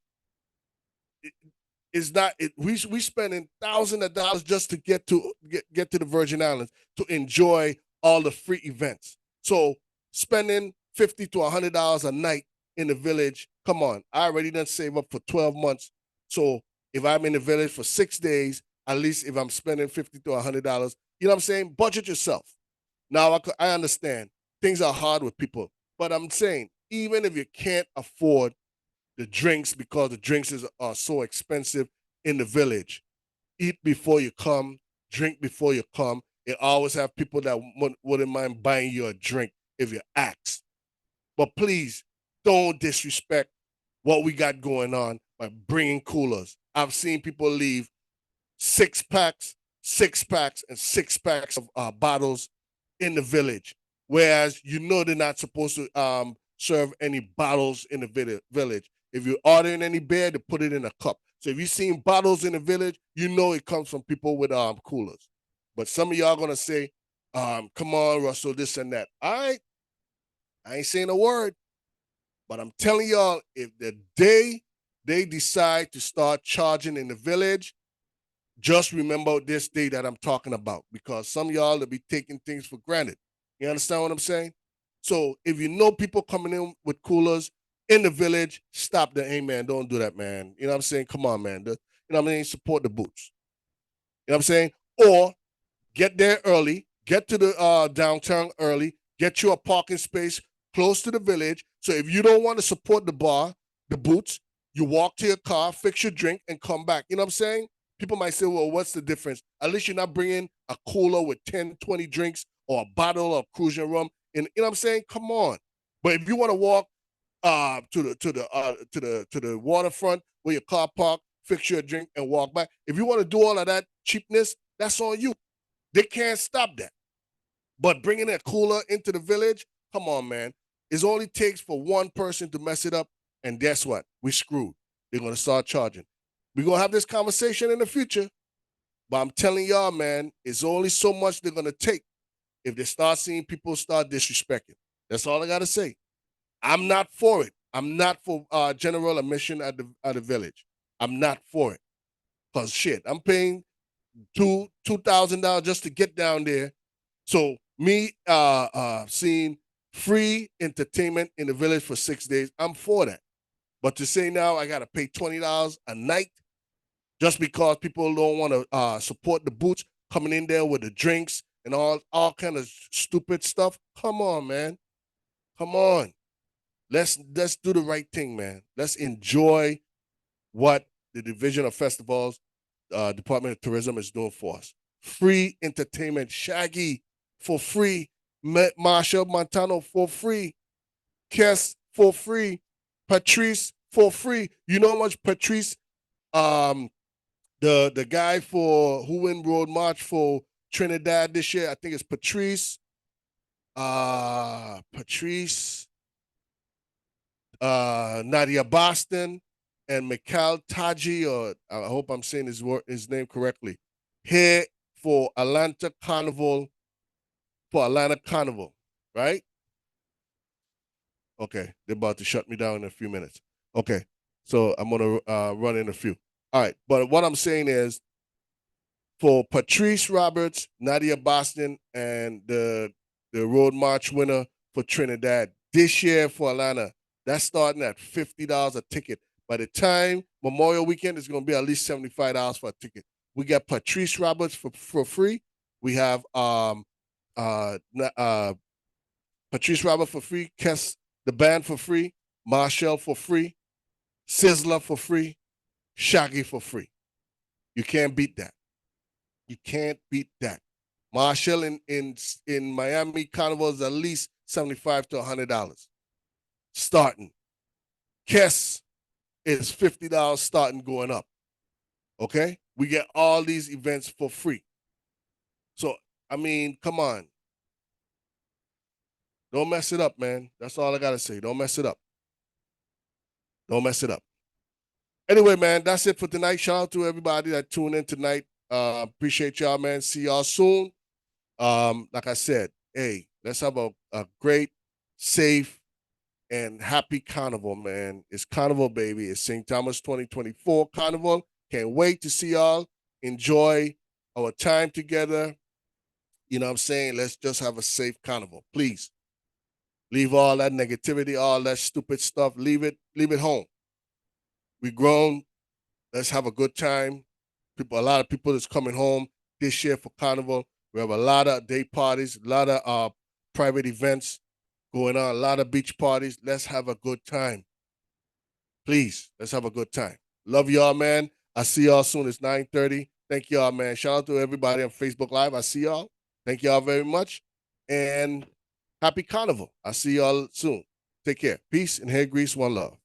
it's not. We spending thousands of dollars just to get to the Virgin Islands to enjoy all the free events. So spending $50 to $100 a night in the village, come on, I already done save up for 12 months. So if I'm in the village for 6 days, at least if I'm spending $50 to $100, you know what I'm saying? Budget yourself. Now I understand things are hard with people, but I'm saying even if you can't afford the drinks because the drinks are so expensive in the village, eat before you come, drink before you come. It always have people that wouldn't mind buying you a drink if you ask. But please don't disrespect what we got going on by bringing coolers. I've seen people leave 6 packs, 6 packs, and 6 packs of bottles in the village, whereas you know they're not supposed to serve any bottles in the village. If you're ordering any beer, they put it in a cup. So if you've seen bottles in the village, you know it comes from people with coolers. But some of y'all gonna say, come on, Russell, this and that. All right, I ain't saying a word, but I'm telling y'all, if the day they decide to start charging in the village, just remember this day that I'm talking about, because some of y'all will be taking things for granted. You understand what I'm saying? So if you know people coming in with coolers in the village, stop the, hey man, don't do that, man. You know what I'm saying? Come on, man. You know what I mean? Support the boots. You know what I'm saying? Or get there early, get to the downtown early, get you a parking space close to the village. So if you don't want to support the bar, the boots, you walk to your car, fix your drink, and come back. You know what I'm saying? People might say, well, what's the difference? At least you're not bringing a cooler with 10, 20 drinks or a bottle of cruising rum. And you know what I'm saying? Come on. But if you want to walk to the waterfront where your car parked, fix your drink, and walk back, if you want to do all of that cheapness, that's on you. They can't stop that. But bringing a cooler into the village, come on, man. It only takes for one person to mess it up, and guess what? We screwed. They're gonna start charging. We're gonna have this conversation in the future, but I'm telling y'all, man, it's only so much they're gonna take if they start seeing people start disrespecting. That's all I gotta say. I'm not for it. I'm not for general admission at the village. I'm not for it. Cause shit, I'm paying $2,000 just to get down there. So me seeing free entertainment in the village for 6 days, I'm for that. But to say now I gotta pay $20 a night just because people don't want to support the boots coming in there with the drinks and all kind of stupid stuff. Come on, man. Come on. Let's do the right thing, man. Let's enjoy what the Division of Festivals, Department of Tourism is doing for us. Free entertainment. Shaggy for free. Marshall Montano for free. Kess for free. Patreece for free. You know how much Patreece, the guy for who win Road March for Trinidad this year, I think it's Patreece. Nadia Boston and Mikhail Taji, or I hope I'm saying his name correctly, here for Atlanta Carnival, right? Okay, they're about to shut me down in a few minutes. Okay, so I'm gonna run in a few. All right, but what I'm saying is, for Patreece Roberts, Nadia Boston, and the Road March winner for Trinidad this year for Atlanta, that's starting at $50 a ticket. By the time Memorial Weekend, it's going to be at least $75 for a ticket. We got Patreece Roberts for free. We have Patreece Roberts for free, Kess the band for free, Marshall for free, Sizzler for free, Shaggy for free. You can't beat that. You can't beat that. Marshall in Miami Carnival is at least $75 to $100 starting. Kess is $50 starting going up. Okay? We get all these events for free. So, I mean, come on. Don't mess it up, man. That's all I got to say. Don't mess it up. Don't mess it up. Anyway, man, that's it for tonight. Shout out to everybody that tuned in tonight. Appreciate y'all, man. See y'all soon. Like I said, hey, let's have a great, safe, and happy carnival, man. It's Carnival, baby. It's St. Thomas 2024 Carnival. Can't wait to see y'all. Enjoy our time together. You know what I'm saying? Let's just have a safe carnival. Please. Leave all that negativity, all that stupid stuff. Leave it home. We grown. Let's have a good time. A lot of people that's coming home this year for Carnival. We have a lot of day parties, a lot of private events going on, a lot of beach parties. Let's have a good time. Please, let's have a good time. Love y'all, man. I see y'all soon. It's 9:30. Thank y'all, man. Shout out to everybody on Facebook Live. I see y'all. Thank y'all very much. And happy Carnival. I see y'all soon. Take care. Peace and hair grease. One love.